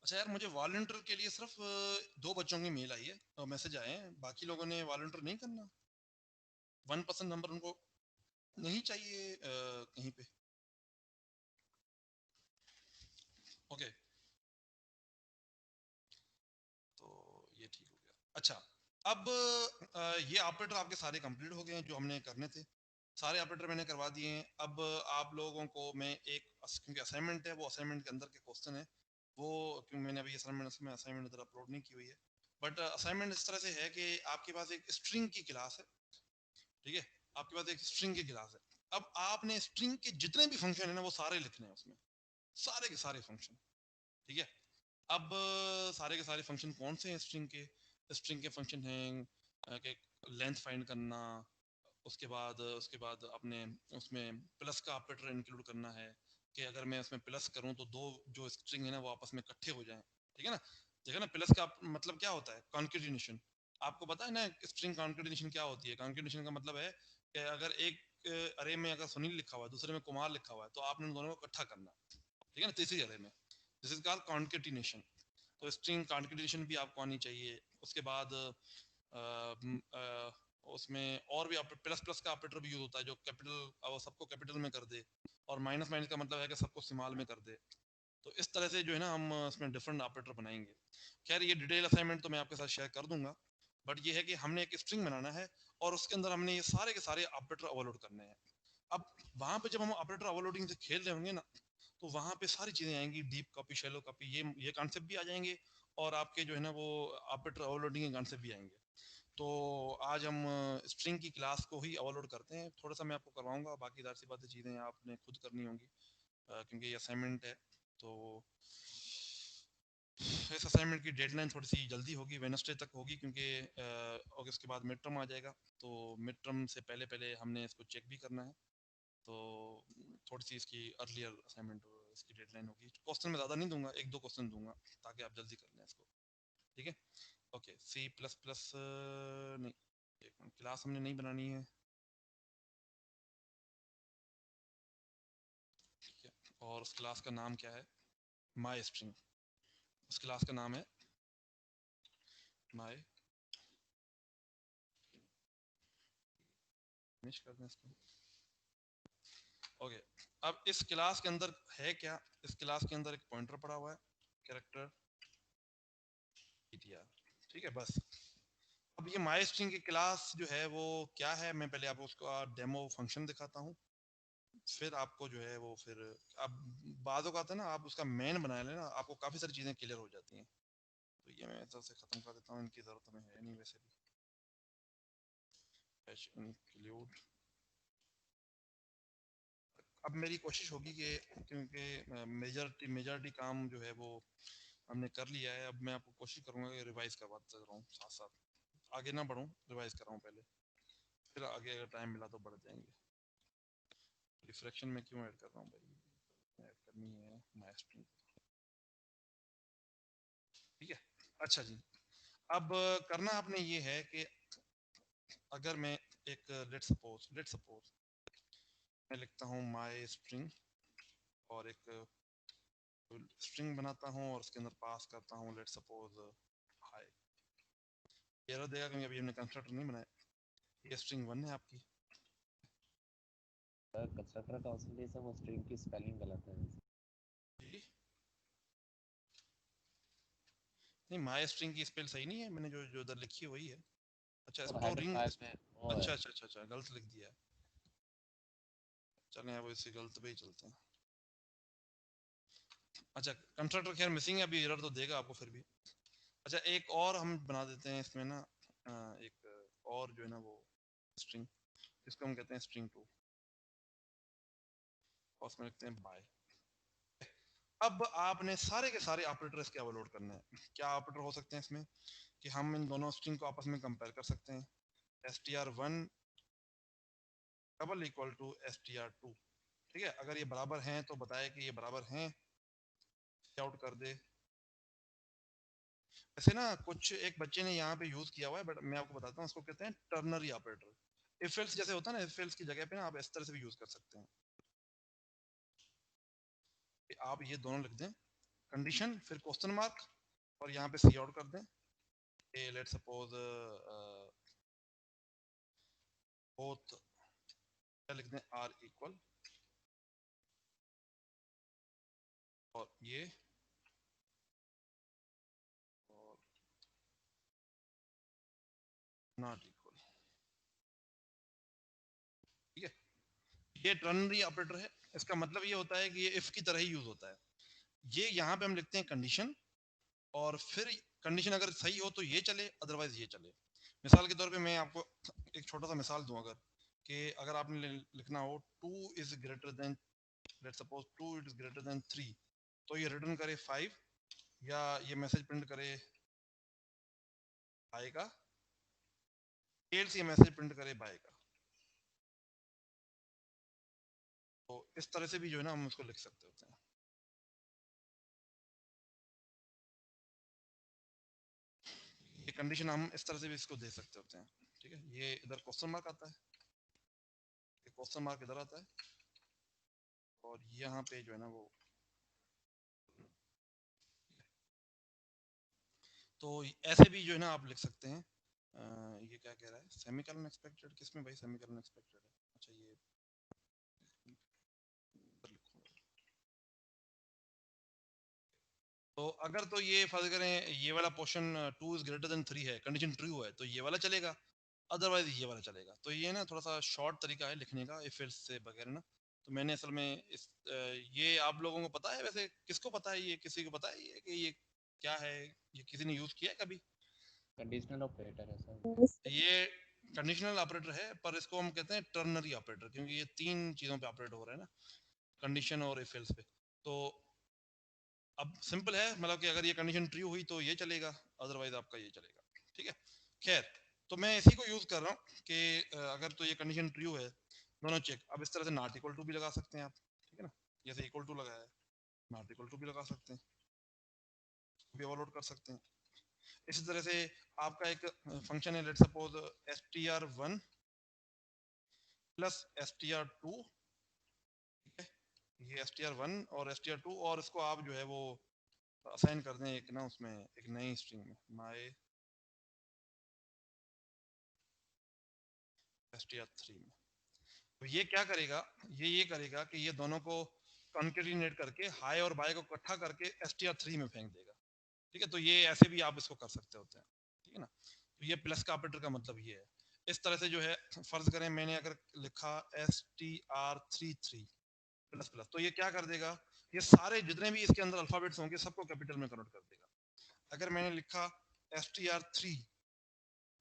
अच्छा यार, मुझे वॉलंटियर के लिए सिर्फ 2 बच्चों की मेल आई है और मैसेज आए हैं, बाकी लोगों ने वॉलंटियर नहीं करना। 1% नंबर उनको नहीं चाहिए कहीं पे। ओके, तो ये ठीक हो गया। अच्छा, अब ये ऑपरेटर आपके सारे कंप्लीट हो गए हैं जो हमने करने थे, सारे ऑपरेटर मैंने करवा दिए हैं। अब आप लोगों को मैं एक, क्योंकि असाइनमेंट है, वो असाइनमेंट के अंदर के क्वेश्चन है वो, क्योंकि मैंने अभी असाइनमेंट इधर अपलोड नहीं की हुई है, बट असाइनमेंट इस तरह से है कि आपके पास एक स्ट्रिंग की क्लास है, ठीक है। आपके पास एक स्ट्रिंग की क्लास है। अब आपने स्ट्रिंग के जितने भी फंक्शन है ना वो सारे लिखने हैं उसमें, सारे के सारे फंक्शन, ठीक है। अब सारे के सारे फंक्शन कौन से हैं स्ट्रिंग के? स्ट्रिंग के फंक्शन हैं कि लेंथ फाइंड करना, उसके बाद अपने उसमें प्लस का ऑपरेटर इंक्लूड करना है कि अगर मैं उसमें प्लस करूं तो दो जो स्ट्रिंग है ना वो आपस में इकट्ठे हो जाएं, ठीक है ना। देखो ना, प्लस का मतलब क्या होता है, कॉन्केटिनेशन। आपको पता है ना स्ट्रिंग कॉन्केटिनेशन क्या होती है? कॉन्केटिनेशन का मतलब है कि अगर एक अरे में अगर सुनील लिखा हुआ है, दूसरे में कुमार लिखा हुआ है, तो आपने उन दोनों को इकट्ठा करना, ठीक है ना, तीसरी अरे में। This is called concatenation. तो स्ट्रिंग कॉन्केटिनेशन भी आपको आनी चाहिए। उसके बाद उसमें और भी प्लस प्लस का ऑपरेटर भी यूज होता है जो कैपिटल सबको कैपिटल में कर दे, और माइनस माइनस का मतलब है कि सबको स्मॉल में कर दे। तो इस तरह से जो है ना हम इसमें डिफरेंट ऑपरेटर बनाएंगे। खैर ये डिटेल असाइनमेंट तो मैं आपके साथ शेयर कर दूंगा, बट ये है कि हमने एक स्ट्रिंग बनाना है और उसके अंदर हमने ये सारे के सारे ऑपरेटर ओवरलोड करने हैं। अब वहां पे जब हम ऑपरेटर ओवरलोडिंग से खेल रहे होंगे ना, तो वहां पे सारी चीजें आएंगी, डीप कॉपी, शैलो कॉपी, ये कॉन्सेप्ट भी आ जाएंगे और आपके जो है ना वो ऑपरेटर ओवरलोडिंग के कॉन्सेप्ट भी आएंगे। तो आज हम स्ट्रिंग की क्लास को ही ओवरलोड करते हैं। थोड़ा सा मैं आपको करवाऊंगा, बाकी ज़ाहिर सी बातें चीज़ें आपने खुद करनी होंगी क्योंकि ये असाइनमेंट है। तो इस असाइनमेंट की डेडलाइन थोड़ी सी जल्दी होगी, वेडनेसडे तक होगी, क्योंकि अगस्त के बाद मिड टर्म आ जाएगा। तो मिड टर्म से पहले पहले हमने इसको चेक भी करना है। तो थोड़ी सी इसकी अर्लियर असाइनमेंट इसकी डेडलाइन होगी। क्वेश्चन में ज़्यादा नहीं दूंगा, 1-2 क्वेश्चन दूंगा ताकि आप जल्दी कर लें इसको, ठीक है। ओके, C++ नहीं, एक मिनट, क्लास हमने नहीं बनानी है, ठीक है। और उस क्लास का नाम क्या है? माई स्ट्रिंग। उस क्लास का नाम है माई, फिनिश कर दें इसको। ओके, अब इस क्लास के अंदर है क्या? इस क्लास के अंदर एक पॉइंटर पड़ा हुआ है, कैरेक्टर ptr, ठीक है, बस। अब ये माई स्ट्रिंग की क्लास जो है वो क्या है, मैं पहले आपको उसका डेमो फंक्शन दिखाता हूँ, फिर आपको जो है वो फिर अब बाज़ों का आता है ना, आप उसका मेन बना लेना, आपको काफ़ी सारी चीज़ें क्लियर हो जाती हैं। तो ये मैं इधर से ख़त्म कर देता हूँ, इनकी ज़रूरत हमें है नहीं वैसे भी। इंक्लूड, अब मेरी कोशिश होगी कि क्योंकि मेजॉरिटी काम जो है वो हमने कर लिया है, अब मैं आपको कोशिश करूँगा कि रिवाइज़ करवाता रहूँ साथ साथ, आगे ना बढ़ूँ, रिवाइज़ कराऊँ पहले, फिर आगे अगर टाइम मिला तो बढ़ जाएंगे। रिफ्रैक्शन में क्यों ऐड कर रहा हूँ भाई, ऐड करनी है माई स्ट्रिंग, ठीक है। अच्छा जी, अब करना आपने ये है कि अगर मैं एक लेट सपोज मैं लिखता हूँ माई स्ट्रिंग और एक स्ट्रिंग बनाता हूँ और उसके अंदर पास करता हूँ लेट सपोज हाई, एरर देगा क्योंकि अभी हमने कंस्ट्रक्टर नहीं बनाया। ये स्ट्रिंग 1 है आपकी। कंस्ट्रक्टर का ऑसिलेशन और स्ट्रिंग की स्पेलिंग गलत है। नहीं, माई स्ट्रिंग की स्पेल सही नहीं है, मैंने जो जो इधर लिखी है वही है। अच्छा, और हेडर स्टोरिंग, फाइल में वो है। अच्छा गलत लिख दिया है। चलें अब इसी गलत पे ही चलते हैं। अच्छा, कंस्ट्रक्टर खैर मिसिंग है, अभी एरर तो देगा आपको फिर भी। अच्छा, एक और हम बना देते हैं इसमें ना, एक और जो है ना वो स्ट्रिंग, जिसको हम कहते हैं string 2, और उसमें लिखते हैं बाय। अब आपने सारे के सारे ऑपरेटर इसके ओवरलोड करने हैं। क्या ऑपरेटर हो सकते हैं इसमें कि हम इन दोनों स्ट्रिंग को आपस में कंपेयर कर सकते हैं। str1 double equal to str2, ठीक है। अगर ये बराबर हैं तो बताए कि ये बराबर हैं, आउट कर दे। ऐसे ना कुछ एक बच्चे ने यहाँ पे यूज किया हुआ है, बट मैं आपको बताता हूँ, उसको कहते हैं टर्नरी ऑपरेटर। इफ एल्स जैसे होता है ना, इफ एल्स की जगह पे ना आप इस तरह से भी यूज कर सकते हैं। आप ये दोनों लिख दें, कंडीशन फिर क्वेश्चन मार्क, और यहाँ पे सी आउट कर दें। लेट सपोज बोथ लिख दें आर इक्वल, और ये और नॉट इक्वल, ठीक है। ये टर्नरी ऑपरेटर है। इसका मतलब ये होता है कि ये इफ की तरह ही यूज होता है। ये यहाँ पे हम लिखते हैं कंडीशन, और फिर कंडीशन अगर सही हो तो ये चले, अदरवाइज ये चले। मिसाल के तौर पे मैं आपको एक छोटा सा मिसाल दूं, अगर कि अगर आपने लिखना हो 2 is greater than, let's suppose 2 is greater than 3, तो ये रिटर्न करे 5, या ये मैसेज प्रिंट करे आएगा, एल्स ये मैसेज प्रिंट करे बाएगा। तो इस तरह से भी जो है ना हम उसको लिख सकते होते हैं। ये कंडीशन हम इस तरह से भी इसको दे सकते होते हैं, ठीक है। ये इधर क्वेश्चन मार्क आता है, ये क्वेश्चन मार्क इधर आता है, और यहाँ पे जो है ना वो, तो ऐसे भी जो है ना आप लिख सकते हैं। ये क्या कह रहा है, सेमीकोलन एक्सपेक्टेड, किसमें भाई सेमीकोलन एक्सपेक्टेड है? अच्छा, ये इधर लिखूंगा। तो अगर तो ये फर्ज करें ये वाला पोर्शन 2 इज ग्रेटर देन 3 है, कंडीशन ट्रू है, तो ये वाला चलेगा, अदरवाइज ये वाला चलेगा। तो ये ना थोड़ा सा शॉर्ट तरीका है लिखने का इफ एल्स से वगैरह ना। तो मैंने असल में ये आप लोगों को पता है, वैसे किसको पता है, ये किसी को पता है ये कि ये क्या है, ये किसी ने यूज किया है कभी? कंडीशनल ऑपरेटर है सर। ये कंडीशनल ऑपरेटर है, पर इसको हम कहते हैं टर्नरी ऑपरेटर, क्योंकि ये तीन चीजों पे ऑपरेट हो रहा है ना, कंडीशन और इफ एल्स पे। तो अब सिंपल है, मतलब कि अगर ये कंडीशन ट्रू हुई तो ये चलेगा, अदरवाइज आपका ये चलेगा। ठीक है, खैर, तो मैं इसी को यूज कर रहा हूँ कि अगर तो ये कंडीशन ट्रू है, दोनों चेक। अब इस तरह से नॉट इक्वल टू भी लगा सकते हैं आप, ठीक है ना, जैसे इक्वल टू लगाया है, नॉट इक्वल टू भी लगा सकते हैं, भी ओवरलोड कर सकते हैं। इसी तरह से आपका एक फंक्शन है, let suppose str1 plus str2, ठीक है, ये str1 और str2, और इसको आप जो है वो असाइन कर दें एक ना, उसमें एक नई स्ट्रिंग में, माई str3 में। तो ये क्या करेगा, ये करेगा कि ये दोनों को कॉन्केटिनेट करके हाई और बाय को इकट्ठा करके str3 में फेंक देगा। ठीक है, तो ये ऐसे भी आप इसको कर सकते होते हैं, ठीक है ना। तो ये प्लस का ऑपरेटर का मतलब ये है। इस तरह से जो है, फर्ज करें मैंने अगर लिखा str33 प्लस प्लस, तो ये क्या कर देगा, ये सारे जितने भी इसके अंदर अल्फाबेट्स होंगे सबको कैपिटल में कन्वर्ट कर देगा। अगर मैंने लिखा str3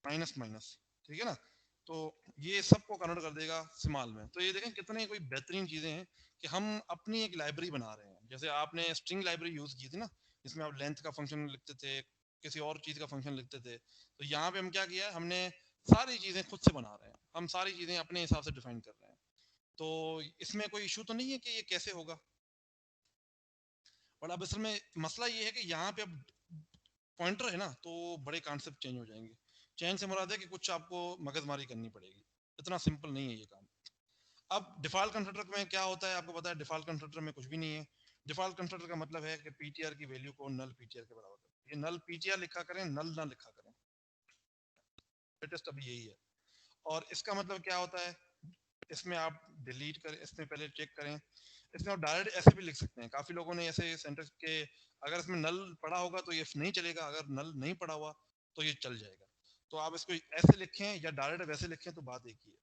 माइनस माइनस, ठीक है ना, तो ये सबको कन्वर्ट कर देगा स्मॉल में। तो ये देखें कितने कोई बेहतरीन चीजें हैं कि हम अपनी एक लाइब्रेरी बना रहे हैं। जैसे आपने स्ट्रिंग लाइब्रेरी यूज की थी ना, जिसमें आप लेंथ का फंक्शन लिखते थे, किसी और चीज का फंक्शन लिखते थे, तो यहाँ पे हम क्या किया है, हमने सारी चीजें खुद से बना रहे हैं, हम सारी चीजें अपने हिसाब से डिफाइन कर रहे हैं। तो इसमें कोई इशू तो नहीं है कि ये कैसे होगा। और अब असल में मसला ये है कि यहाँ पे अब पॉइंटर है ना, तो बड़े कॉन्सेप्ट चेंज हो जाएंगे। चेंज से मुराद है कि कुछ आपको मगजमारी करनी पड़ेगी, इतना सिंपल नहीं है ये काम। अब डिफॉल्ट कंस्ट्रक्टर में क्या होता है, आपको पता है, डिफॉल्ट कंस्ट्रक्टर में कुछ भी नहीं है। डिफॉल्ट कंस्ट्रक्टर का मतलब है कि पीटीआर की वैल्यू को नल पीटीआर के बराबर करें। ये नल पीटीआर लिखा करें, नल ना लिखा करें, लेटेस्ट अभी यही है। और इसका मतलब क्या होता है, इसमें आप डिलीट करें, इसमें पहले चेक करें, इसमें आप डायरेक्ट ऐसे भी लिख सकते हैं। काफी लोगों ने ऐसे सेंटेंस के, अगर इसमें नल पड़ा होगा तो ये नहीं चलेगा, अगर नल नहीं पड़ा हुआ तो ये चल जाएगा। तो आप इसको ऐसे लिखें या डायरेक्ट वैसे लिखें तो बात एक ही है।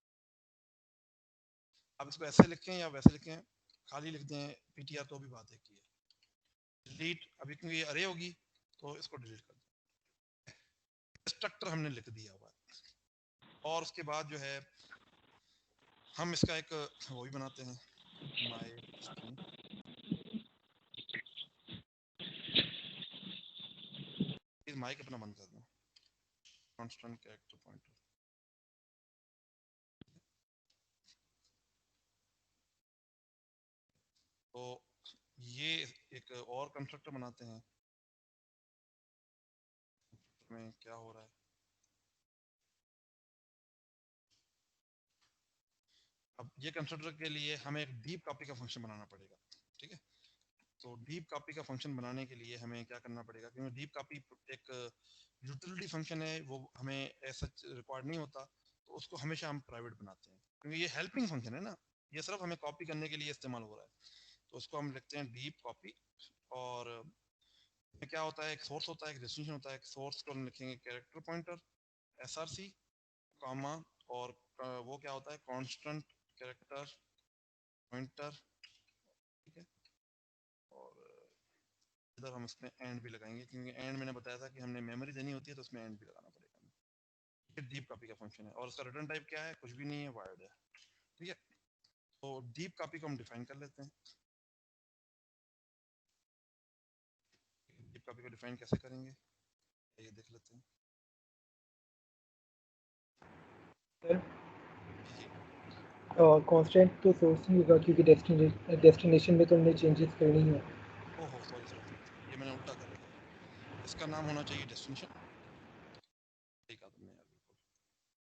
आप इसको ऐसे लिखें या वैसे लिखें, खाली लिख दें पीटीआर तो भी बात एक ही है। डिलीट, अभी क्योंकि ये अरे होगी तो इसको डिलीट कर दें। स्ट्रक्चर हमने लिख दिया हुआ है, और उसके बाद जो है हम इसका एक वो भी बनाते हैं, माय स्ट्रिंग। माइक अपना बंद कर दें, कांस्टेंट कैरेक्टर पॉइंटर। तो ये एक और कंस्ट्रक्टर बनाते हैं, में क्या हो रहा है, अब ये कंस्ट्रक्टर के लिए हमें एक डीप कॉपी का फंक्शन बनाना पड़ेगा। ठीक है, तो डीप कॉपी का फंक्शन बनाने के लिए हमें क्या करना पड़ेगा, क्योंकि डीप कॉपी एक यूटिलिटी फंक्शन है, वो हमें ऐसा रिक्वायर्ड नहीं होता, तो उसको हमेशा हम प्राइवेट बनाते हैं, क्योंकि ये हेल्पिंग फंक्शन है ना, ये सिर्फ हमें कॉपी करने के लिए इस्तेमाल हो रहा है। तो उसको हम लिखते हैं डीप कॉपी, और क्या होता है, एक सोर्स होता है, एक डेस्टिनेशन होता है। एक सोर्स को हम लिखेंगे कैरेक्टर पॉइंटर src, कॉमा, और वो क्या होता है, कांस्टेंट कैरेक्टर पॉइंटर। ठीक है, और इधर हम इसमें एंड भी लगाएंगे, क्योंकि एंड मैंने बताया था कि हमने मेमोरी देनी होती है, तो उसमें एंड भी लगाना पड़ेगा। ये डीप कॉपी का फंक्शन है, और उसका रिटर्न टाइप क्या है, कुछ भी नहीं है, वायर्ड है। ठीक है, तो डीप कॉपी को हम डिफाइन कर लेते हैं। डीप कॉपी को डिफाइन कैसे करेंगे, ये देख लेते हैं। जी, कांस्टेंट तो सोर्स नहीं होगा, क्योंकि डेस्टिनेशन में तो हमने चेंजेस करनी है। ओहो सॉरी सॉरी सॉरी, ये मैंने उल्टा कर लिया। इसका नाम होना चाहिए डेस्टिनेशन, ठीक है तुमने यार, बिल्कुल,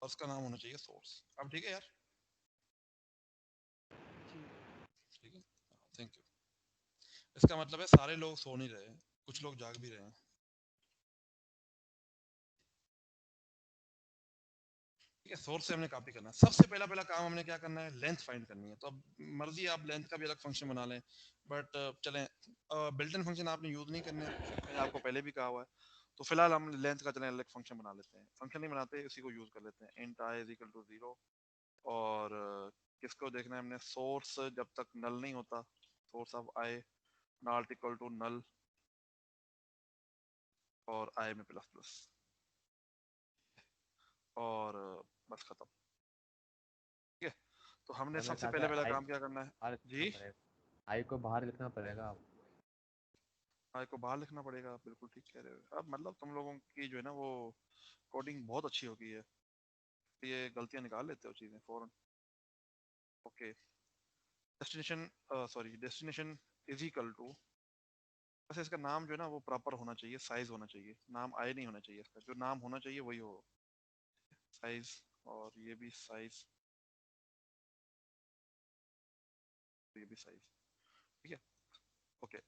और उसका नाम होना चाहिए सोर्स। अब ठीक है यार, ठीक है, थैंक यू। इसका मतलब है सारे लोग सो नहीं रहे, कुछ लोग जाग भी रहे हैं। ठीक है, सोर्स से हमने कॉपी करना है। सबसे पहला काम हमने क्या करना है, लेंथ फाइंड करनी है। तो अब मर्जी आप लेंथ का भी अलग फंक्शन बना लें, बट चलें बिल्ट इन फंक्शन आपने यूज नहीं करने, मैंने आपको पहले भी कहा हुआ है। तो फिलहाल हम लेंथ का चलें अलग फंक्शन बना लेते हैं। फंक्शन नहीं बनाते, उसी को यूज कर लेते हैं, int i is equal to 0। और किसको देखना है हमने, सोर्स जब तक नल नहीं होता, source of i not equal to null, और आई में प्लस प्लस और बस खत्म। ठीक है, तो हमने सर मेरे सबसे ख्याल पहले से पहला आई काम क्या करना है बाहर लिखना जी? पड़ेगा, आई को बाहर लिखना पड़ेगा। आई को बाहर लिखना पड़ेगा, बिल्कुल ठीक कह रहे हो। अब मतलब तुम लोगों की जो है ना वो कोडिंग बहुत अच्छी हो गई है, ये गलतियां निकाल लेते हो चीजें फौरन। Okay, destination sorry destination is equal to, वैसे इसका नाम जो है ना वो प्रॉपर होना चाहिए, साइज होना चाहिए, नाम आई नहीं होना चाहिए, इसका जो नाम होना चाहिए वही हो, साइज। और ये भी साइज, ये भी साइज। ठीक है, ओके।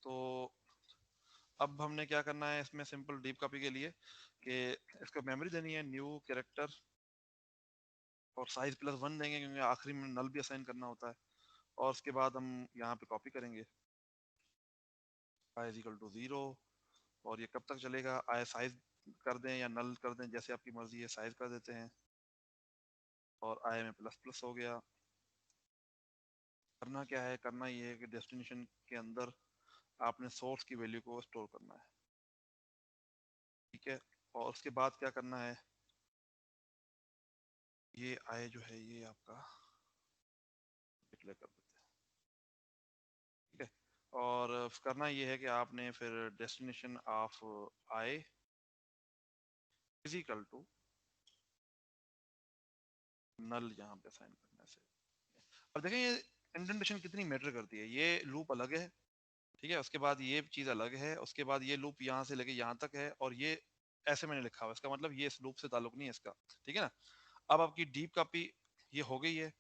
तो अब हमने क्या करना है इसमें सिंपल डीप कॉपी के लिए कि इसको मेमोरी देनी है, न्यू कैरेक्टर और साइज +1 देंगे क्योंकि आखिरी में नल भी असाइन करना होता है। और उसके बाद हम यहाँ पे कॉपी करेंगे आई इज इक्वल टू 0। और ये कब तक चलेगा, आई साइज कर दें या नल कर दें, जैसे आपकी मर्जी है, साइज कर देते हैं। और आई में प्लस प्लस हो गया। करना क्या है, करना ये है कि डेस्टिनेशन के अंदर आपने सोर्स की वैल्यू को स्टोर करना है। ठीक है, और उसके बाद क्या करना है, ये आई जो है ये आपका डिक्लेयर कर देते हैं। ठीक है, और करना ये है कि आपने फिर destination of I is equal to null यहाँ पे असाइन करने से। अब देखें ये इंडेंटेशन कितनी मैटर करती है, ये लूप अलग है, ठीक है, उसके बाद ये चीज अलग है, उसके बाद ये लूप यहाँ से लेके यहाँ तक है, और ये ऐसे मैंने लिखा हुआ है, इसका मतलब ये इस लूप से ताल्लुक नहीं है इसका। ठीक है ना, अब आपकी डीप कॉपी ये हो गई है।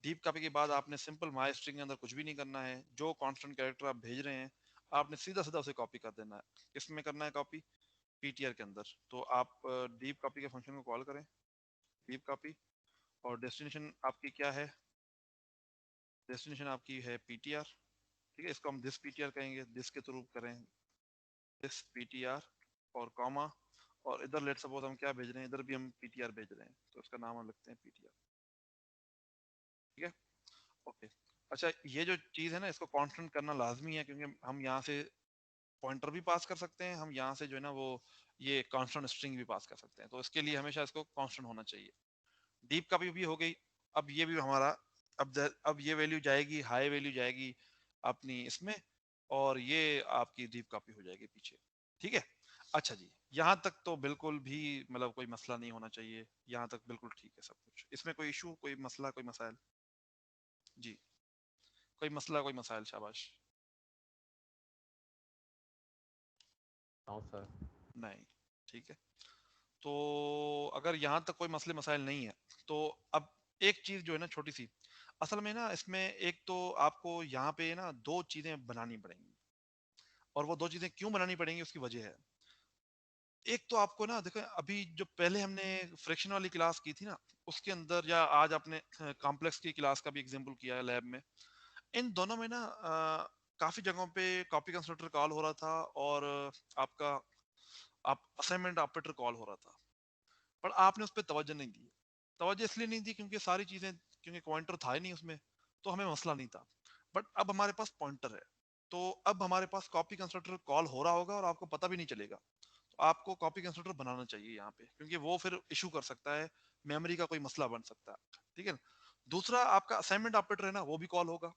डीप कॉपी के बाद आपने सिंपल माई स्ट्रिंग के अंदर कुछ भी नहीं करना है, जो कांस्टेंट कैरेक्टर आप भेज रहे हैं आपने सीधा सीधा उसे कॉपी कर देना है। किसमें करना है कॉपी, पीटीआर के अंदर। तो आप डीप कॉपी के फंक्शन को कॉल करें, डीप कॉपी, और डेस्टिनेशन आपकी क्या है, डेस्टिनेशन आपकी है पीटीआर। ठीक है, इसको हम दिस पीटीआर कहेंगे, दिस के थ्रू करें दिस पीटीआर और कॉमा, और इधर लेट सपोज हम क्या भेज रहे हैं, इधर भी हम पीटीआर भेज रहे हैं, तो इसका नाम हम लिखते हैं पीटीआर। ठीक है, ओके। अच्छा, ये जो चीज है ना इसको कांस्टेंट करना लाजमी है, क्योंकि हम यहाँ से पॉइंटर भी पास कर सकते हैं, हम यहाँ से जो है ना वो ये कांस्टेंट स्ट्रिंग भी पास कर सकते हैं, तो इसके लिए हमेशा इसको कांस्टेंट होना चाहिए। डीप का भी हो गई। अब ये भी हमारा, अब ये वैल्यू जाएगी, हाई वैल्यू जाएगी अपनी इसमें, और ये आपकी डीप कॉपी हो जाएगी पीछे। ठीक है, अच्छा जी, यहाँ तक तो बिल्कुल भी मतलब कोई मसला नहीं होना चाहिए, यहाँ तक बिल्कुल ठीक है सब कुछ, इसमें कोई इशू, कोई मसला, कोई मसाइल जी, कोई मसला, कोई मसाइल, शाबाश। हाँ सर। नहीं, ठीक है, तो अगर यहाँ तक कोई मसले मसाइल नहीं है तो अब एक चीज जो है ना छोटी सी, असल में ना इसमें एक तो आपको यहाँ पे ना दो चीजें बनानी पड़ेंगी, और वो दो चीजें क्यों बनानी पड़ेंगी उसकी वजह है। एक तो आपको ना देखो, अभी जो पहले हमने फ्रैक्शन वाली क्लास की थी ना उसके अंदर, या आज आपने कॉम्प्लेक्स की क्लास का भी एग्जांपल किया है लैब में, इन दोनों में ना काफी जगहों पे कॉपी कंस्ट्रक्टर कॉल हो रहा था और आपका आप असाइनमेंट ऑपरेटर कॉल हो रहा था, पर आपने उस पर तवज्जो नहीं दी। तवज्जो इसलिए नहीं दी क्योंकि सारी चीजें, क्योंकि पॉइंटर था ही नहीं उसमें, तो हमें मसला नहीं था। बट अब हमारे पास पॉइंटर है, तो अब हमारे पास कॉपी कंस्ट्रक्टर कॉल हो रहा होगा और आपको पता भी नहीं चलेगा, तो आपको कॉपी कंस्ट्रक्टर बनाना चाहिए यहाँ पे, क्योंकि वो फिर इशू कर सकता है, मेमोरी का कोई मसला बन सकता है। ठीक है ना, दूसरा आपका असाइनमेंट ऑपरेटर है ना वो भी कॉल होगा।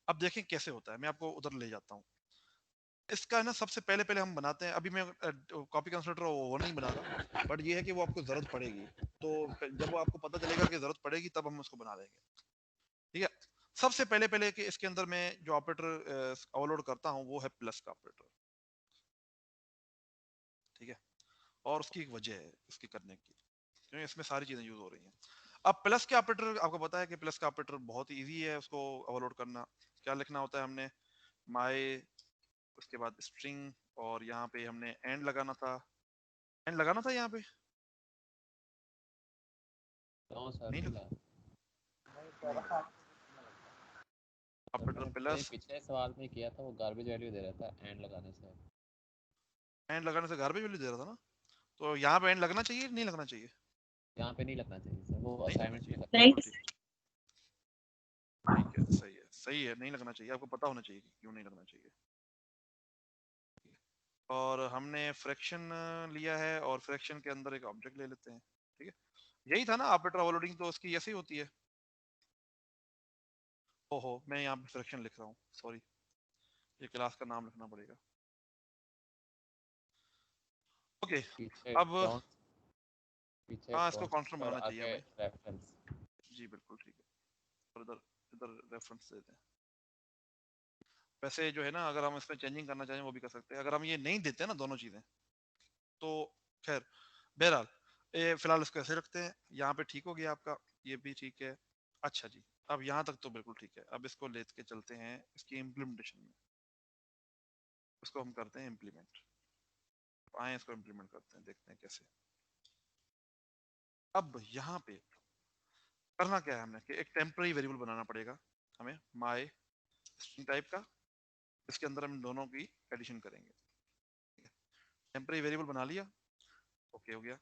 अब देखें कैसे होता है, मैं आपको उधर ले जाता हूँ। इसका ना सबसे पहले पहले हम बनाते हैं, अभी मैं कॉपी कंस्ट्रक्टर वो नहीं बना रहा, बट ये है कि वो आपको जरूरत पड़ेगी, तो जब वो आपको पता चलेगा कि जरूरत पड़ेगी तब हम उसको बना देंगे। ठीक है, सबसे पहले पहले कि इसके अंदर मैं जो ऑपरेटर ओवरलोड करता हूँ वो है प्लस का ऑपरेटर। ठीक है, और उसकी एक वजह है इसकी करने की, क्योंकि इसमें सारी चीजें यूज हो रही हैं। अब प्लस के ऑपरेटर आपको पता है कि प्लस का ऑपरेटर बहुत ही ईजी है उसको ओवरलोड करना। क्या लिखना होता है, हमने माई, उसके बाद स्ट्रिंग, और यहाँ पे हमने एंड लगाना था, एंड लगाना था यहाँ पे, हाँ सर नहीं मिला। नहीं लगा। सर ऑपरेटर मैंने कहीं प्लस, पिछले सवाल में किया था, वो गार्बेज वैल्यू दे रहा था एंड लगाने से। एंड लगाने से गार्बेज वैल्यू दे रहा था ना, तो यहाँ पे एंड लगना चाहिए नहीं लगना चाहिए, यहाँ पे नहीं लगना चाहिए सर, वो नहीं लगना असाइनमेंट में चाहिए, लगता नहीं, बिल्कुल ठीक, ठीक है, सही है, सही है, नहीं लगना चाहिए, आपको पता होना चाहिए कि क्यों नहीं लगना चाहिए। और हमने फ्रैक्शन लिया है और फ्रैक्शन के अंदर एक ऑब्जेक्ट ले लेते हैं। ठीक है, यही था ना ऑपरेटर ओवरलोडिंग, तो उसकी ऐसे ही होती है। ओहो, मैं यहाँ पे फ्रैक्शन लिख रहा हूँ, सॉरी, ये क्लास का नाम लिखना पड़ेगा। ओके, पीछे अब कौन पीछे हाँ, इसको कौन कांस्टेंट और बनाना चाहिए आगे हमें। रेफरेंस। जी बिल्कुल ठीक है, और इधर इधर रेफरेंस देते हैं। वैसे जो है ना, अगर हम इसमें चेंजिंग करना चाहें वो भी कर सकते हैं। अगर हम ये नहीं देते ना दोनों चीजें, तो खैर बहरहाल फिलहाल इसको ऐसे रखते हैं। यहाँ पे ठीक हो गया आपका, ये भी ठीक है। अच्छा जी, अब यहाँ तक तो बिल्कुल ठीक है। अब इसको लेके चलते हैं इसकी इम्प्लीमेंटेशन में। इसको हम करते हैं इम्प्लीमेंट। आए इसको इम्प्लीमेंट करते हैं, देखते हैं कैसे। अब यहाँ पे करना क्या है हमने कि एक टेम्पररी वेरिएबल बनाना पड़ेगा हमें, माई स्ट्रिंग टाइप का। इसके अंदर हम दोनों की एडिशन करेंगे। टेम्पररी वेरिएबल बना लिया, ओके हो गया।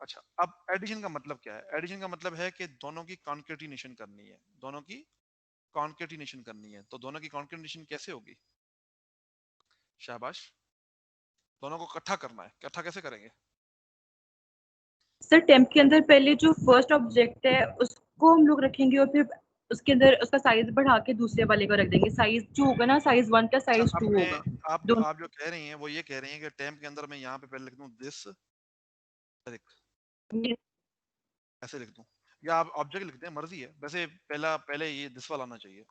अच्छा, अब एडिशन का मतलब क्या है? एडिशन का मतलब है कि दोनों की कॉन्केटिनेशन करनी है, दोनों की कॉन्केटिनेशन करनी है। तो दोनों की कॉन्केटिनेशन कैसे होगी? शाबाश, दोनों को इकट्ठा करना है। इकट्ठा कैसे करेंगे? सर टेम्प के अंदर पहले जो फर्स्ट ऑब्जेक्ट है उसको हम लोग रखेंगे और फिर उसके अंदर उसका साइज बढ़ा के दूसरे वाले को रख देंगे। साइज जो होगा ना, साइज 1 का अच्छा, साइज अब 2 मैं होगा। दोनों आप जो कह रही हैं वो ये कह रही हैं कि टेम्प के अंदर मैं यहाँ पे पहले लिख दूं दिस, ऐसे लिख दूं, या आप ऑब्जेक्ट लिख दें, मर्जी है। वैसे पहले ये दिस वाला आना चाहिए,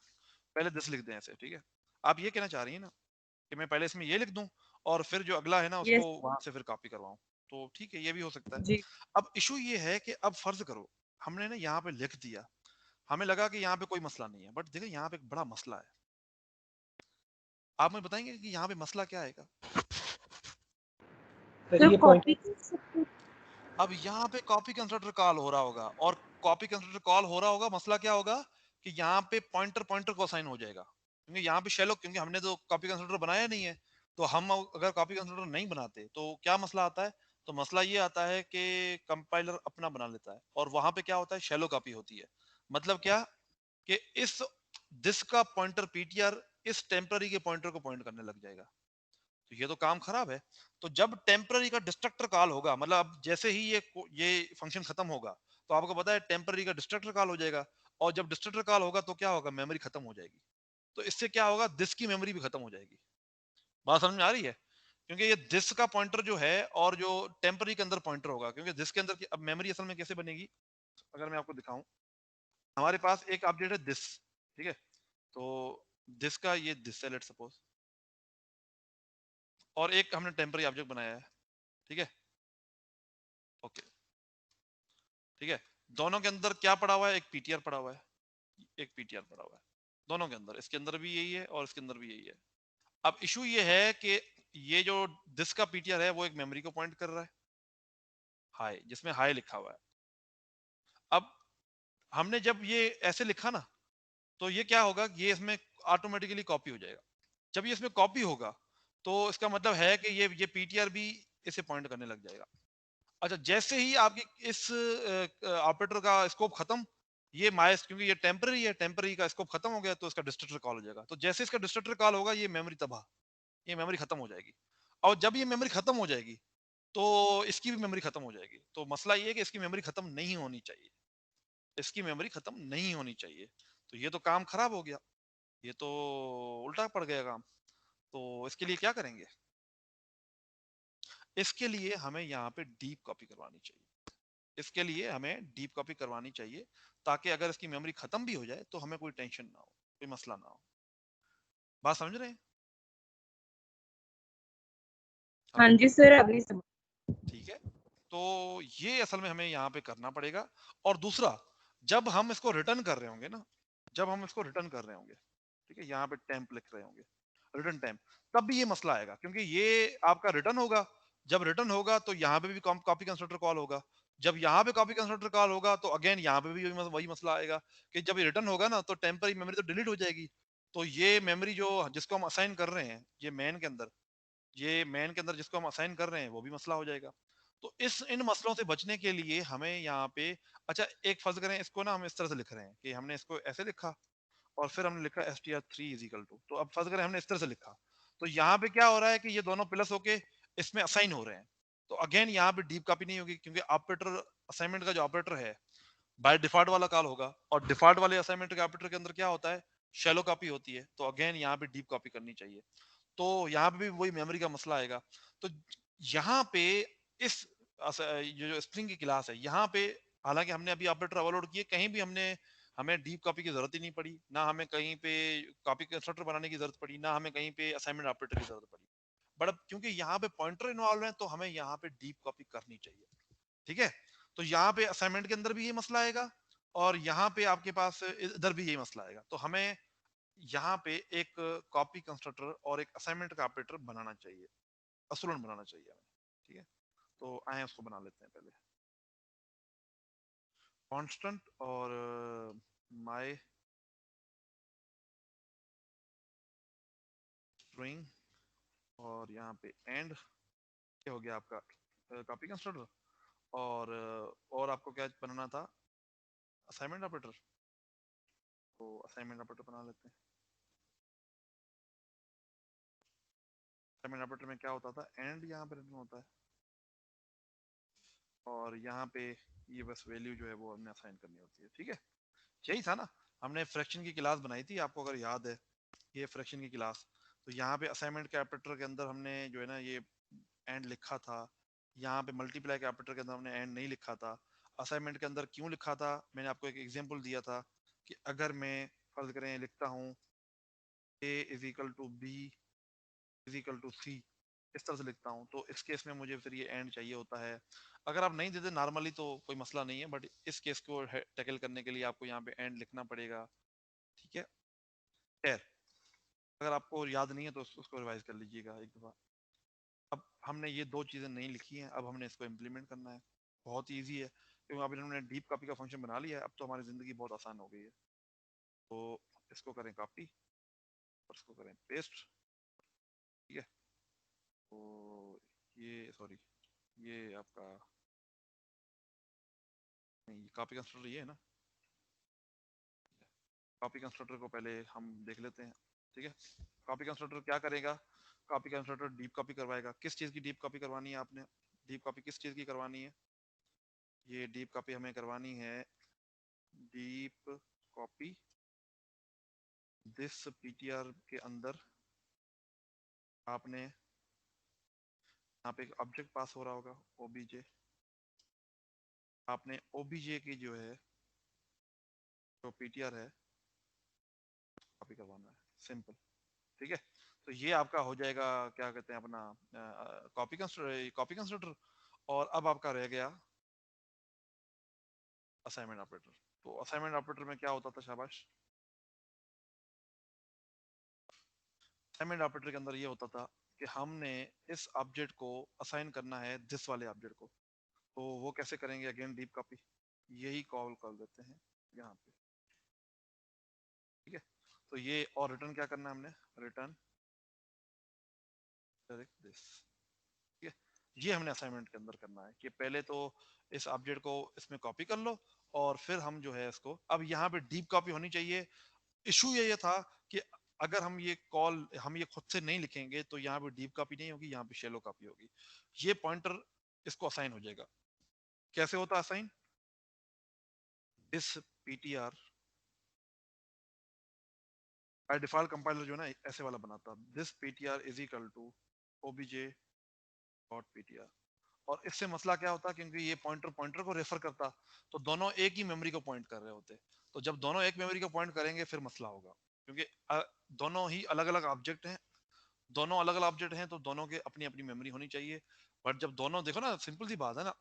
पहले दिस लिख दें ऐसे, ठीक है। आप ये कहना चाह रही हैं ना कि मैं पहले इसमें ये लिख दूं और फिर जो अगला है ना उसको यस वहां से फिर कॉपी करवाऊं, तो ठीक है, ये भी हो सकता है। जी। अब इशू ये है कि अब फर्ज करो हमने ना यहाँ पे लिख दिया, हमें लगा कि यहाँ पे कोई मसला नहीं है, बट देखो यहाँ पे एक बड़ा मसला है। आप मुझे बताएंगे कि यहाँ पे मसला क्या आएगा? सर सर ये कॉपी पॉइंटर कर सकते हैं। अब यहाँ पे कॉपी कंस्ट्रक्टर कॉल हो रहा होगा, और कॉपी कंस्ट्रक्टर कॉल हो रहा होगा, मसला क्या होगा कि यहाँ पे पॉइंटर पॉइंटर को असाइन हो जाएगा, क्योंकि यहाँ पे शैलो, क्योंकि हमने तो कॉपी कंस्ट्रक्टर बनाया नहीं है। तो हम अगर कॉपी कंस्ट्रक्टर नहीं बनाते तो क्या मसला आता है? तो मसला ये आता है कि कंपाइलर अपना बना लेता है, और वहां पे क्या होता है, शैलो कॉपी होती है। मतलब क्या कि इस दिस का पॉइंटर पीटीआर इस टेम्पररी के पॉइंटर को पॉइंट करने लग जाएगा, तो ये तो काम खराब है। तो जब टेम्पररी का डिस्ट्रक्टर कॉल होगा, मतलब अब जैसे ही ये फंक्शन खत्म होगा, तो आपको पता है टेम्पररी का डिस्ट्रक्टर कॉल हो जाएगा, और जब डिस्ट्रक्टर कॉल होगा तो क्या होगा, मेमोरी खत्म हो जाएगी। तो इससे क्या होगा, दिस की मेमोरी भी खत्म हो जाएगी। बात समझ में आ रही है? क्योंकि ये दिस का पॉइंटर जो है और जो टेम्पररी के अंदर पॉइंटर होगा, क्योंकि दिस के अंदर की अब मेमोरी असल में कैसे बनेगी, अगर मैं आपको दिखाऊं, हमारे पास एक ऑब्जेक्ट है दिस, ठीक है। तो दिस का ये दिस है लेट सपोज, और एक हमने टेम्पररी ऑब्जेक्ट बनाया है, ठीक है, ओके, ठीक है। दोनों के अंदर क्या पड़ा हुआ है, एक पीटीआर पड़ा हुआ है, एक पीटीआर पड़ा हुआ है दोनों के अंदर। इसके अंदर भी यही है और इसके अंदर भी यही है। अब इशू ये है कि ये जो दिस का पीटीआर है वो एक मेमोरी को पॉइंट कर रहा है, हाई, जिसमें हाई लिखा हुआ है। अब हमने जब ये ऐसे लिखा ना, तो ये क्या होगा, ये इसमें ऑटोमेटिकली कॉपी हो जाएगा। जब ये इसमें कॉपी होगा तो इसका मतलब है कि ये पीटीआर भी इसे पॉइंट करने लग जाएगा। अच्छा, जैसे ही आपकी इस ऑपरेटर का स्कोप खत्म, ये माइस, क्योंकि ये टेम्पररी है, टेम्पररी का स्कोप खत्म हो गया, तो इसका डिस्ट्रक्टर कॉल हो जाएगा। तो जैसे इसका डिस्ट्रक्टर कॉल होगा, ये मेमोरी तबाह, ये मेमोरी खत्म हो जाएगी। और जब ये मेमोरी खत्म हो जाएगी तो इसकी भी मेमोरी खत्म हो जाएगी। तो मसला ये है कि इसकी मेमोरी खत्म नहीं होनी चाहिए, इसकी मेमोरी खत्म नहीं होनी चाहिए। तो ये तो काम खराब हो गया, ये तो उल्टा पड़ गया काम। तो इसके लिए क्या करेंगे? इसके लिए हमें यहाँ पे डीप कॉपी करवानी चाहिए। इसके लिए हमें डीप कॉपी करवानी चाहिए, ताकि अगर इसकी मेमोरी खत्म भी हो जाए तो हमें कोई टेंशन ना हो, कोई मसला ना हो। बात समझ रहे हैं? हाँ हेलो, जी सर, अभी समझ। ठीक है। तो ये असल में हमें यहाँ पे करना पड़ेगा। और दूसरा, जब हम इसको रिटर्न कर रहे होंगे ना, जब हम इसको रिटर्न कर रहे होंगे, ठीक है, यहाँ पे टेम्प लिख रहे होंगे, रिटर्न टेम्प, तब भी ये मसला आएगा, क्योंकि ये आपका रिटर्न होगा। जब रिटर्न होगा तो यहाँ पे भी कॉपी कंस्ट्रक्टर कॉल होगा। जब यहाँ पे कॉपी कंस्ट्रक्टर कॉल होगा तो अगेन यहाँ पे भी वही मसला आएगा कि जब ये रिटर्न होगा ना, तो टेम्पररी मेमोरी तो डिलीट हो जाएगी। तो ये मेमोरी जो जिसको हम असाइन कर रहे हैं, ये मेन के अंदर जिसको हम असाइन कर रहे हैं, वो भी मसला हो जाएगा। तो इन मसलों से बचने के लिए हमें यहाँ पे, अच्छा एक फर्ज करें इसको ना हम इस तरह से लिख रहे हैं कि हमने इसको ऐसे लिखा और फिर हमने लिखा str3 इज इक्वल टू, तो अब फर्ज करें हमने इस तरह से लिखा, तो यहाँ पे क्या हो रहा है कि ये दोनों प्लस होके इसमें असाइन हो रहे हैं। तो अगेन यहाँ पे डीप कॉपी नहीं होगी, क्योंकि ऑपरेटर असाइनमेंट का जो ऑपरेटर है बाय डिफॉल्ट वाला कॉल होगा, और डिफॉल्ट वाले असाइनमेंट के ऑपरेटर के अंदर क्या होता है, शैलो कॉपी होती है। तो अगेन यहाँ पे डीप कॉपी करनी चाहिए। तो यहाँ पे भी वही मेमोरी का मसला आएगा। तो यहाँ पे इस ये जो स्प्रिंग की क्लास है, यहाँ पे हालांकि हमने अभी ऑपरेटर ओवरलोड किए, कहीं भी हमें डीप कॉपी की जरूरत ही नहीं पड़ी, ना हमें कहीं पे कॉपी कंस्ट्रक्टर बनाने की जरूरत पड़ी, ना हमें कहीं पे असाइनमेंट ऑपरेटर की जरूरत पड़ी। बट अब क्योंकि यहाँ पे पॉइंटर इन्वॉल्व है, तो हमें यहाँ पे डीप कॉपी करनी चाहिए। ठीक है, तो यहाँ पे असाइनमेंट के अंदर भी ये मसला आएगा, और यहाँ पे आपके पास इधर भी यही मसला आएगा। तो हमें यहाँ पे एक कॉपी कंस्ट्रक्टर और एक असाइनमेंट का ऑपरेटर बनाना चाहिए, असूलन बनाना चाहिए हमें। ठीक है, तो आए उसको बना लेते हैं पहले। कांस्टेंट और माय स्ट्रिंग, और यहाँ पे एंड क्या हो गया आपका कॉपी कंस्ट्रक्टर, और आपको क्या बनाना था, असाइनमेंट ऑपरेटर। तो असाइनमेंट ऑपरेटर बना लेते हैं। असाइनमेंट ऑपरेटर में क्या होता था, एंड यहाँ पे रिटर्न होता है, और यहाँ पे ये बस वैल्यू जो है वो हमने असाइन करनी होती है। ठीक है, यही था ना, हमने फ्रैक्शन की क्लास बनाई थी, आपको अगर याद है, ये फ्रैक्शन की क्लास। तो यहाँ पे असाइनमेंट के ऑपरेटर के अंदर हमने जो है ना ये एंड लिखा था, यहाँ पे मल्टीप्लाई के ऑपरेटर के अंदर हमने एंड नहीं लिखा था। असाइनमेंट के अंदर क्यों लिखा था, मैंने आपको एक एग्जांपल दिया था कि अगर मैं फर्ज करें लिखता हूँ a is equal to B is equal to C, इस तरह से लिखता हूँ, तो इस केस में मुझे फिर ये एंड चाहिए होता है। अगर आप नहीं देते नॉर्मली तो कोई मसला नहीं है, बट इस केस को टैकल करने के लिए आपको यहाँ पे एंड लिखना पड़ेगा। ठीक है, खैर अगर आपको याद नहीं है तो उसको रिवाइज कर लीजिएगा एक दफा। अब हमने ये दो चीजें नहीं लिखी हैं, अब हमने इसको इम्प्लीमेंट करना है। बहुत ईजी है, क्योंकि अब इन्होंने डीप कॉपी का फंक्शन बना लिया है, अब तो हमारी जिंदगी बहुत आसान हो गई है। तो इसको करें कॉपी और इसको करें पेस्ट। ठीक है, तो ये सॉरी, ये आपका नहीं, कॉपी कंस्ट्रक्टर ये है ना, कॉपी कंस्ट्रक्टर को पहले हम देख लेते हैं। ठीक है, कॉपी कंस्ट्रक्टर क्या करेगा, कॉपी कंस्ट्रक्टर डीप कॉपी करवाएगा। किस चीज की डीप कॉपी करवानी है आपने, डीप कॉपी किस चीज की करवानी है, ये डीप कॉपी हमें करवानी है डीप कॉपी दिस पीटीआर के अंदर। आपने यहाँ पे एक ऑब्जेक्ट पास हो रहा होगा ओबीजे, आपने ओबीजे की जो है जो पीटीआर है कॉपी करवाना है, सिंपल। ठीक है, तो ये आपका हो जाएगा क्या कहते हैं अपना कॉपी कंस्ट्रक्टर। और अब आपका रह गया असाइनमेंट ऑपरेटर। तो असाइनमेंट ऑपरेटर में क्या होता था, शाबाश, असाइनमेंट ऑपरेटर के अंदर ये होता था कि हमने इस ऑब्जेक्ट को असाइन करना है दिस वाले ऑब्जेक्ट को। तो वो कैसे करेंगे, अगेन डीप कॉपी, यही कॉल कर देते हैं यहाँ पे। ठीक है, तो ये और रिटर्न क्या करना है हमने, रिटर्न दिस। ठीक है, ये हमने असाइनमेंट के अंदर करना है कि पहले तो इस ऑब्जेक्ट को इसमें कॉपी कर लो, और फिर हम जो है इसको, अब यहाँ पे डीप कॉपी होनी चाहिए। इशू ये था कि अगर हम ये खुद से नहीं लिखेंगे तो यहाँ पे डीप कॉपी नहीं होगी, यहाँ पे शैलो कॉपी होगी। ये पॉइंटर इसको असाइन हो जाएगा। कैसे होता assign, this PTR by default compiler जो है ना ऐसे वाला बनाता, this PTR is equal to OBJ dot PTR. और इससे मसला क्या होता, क्योंकि ये पॉइंटर पॉइंटर को रेफर करता, तो दोनों एक ही मेमोरी को पॉइंट कर रहे होते। तो जब दोनों एक मेमोरी को पॉइंट करेंगे फिर मसला होगा, क्योंकि दोनों ही अलग अलग ऑब्जेक्ट हैं, दोनों अलग अलग ऑब्जेक्ट हैं, तो दोनों के अपनी अपनी मेमोरी होनी चाहिए। बट जब दोनों, देखो ना सिंपल सी बात है ना,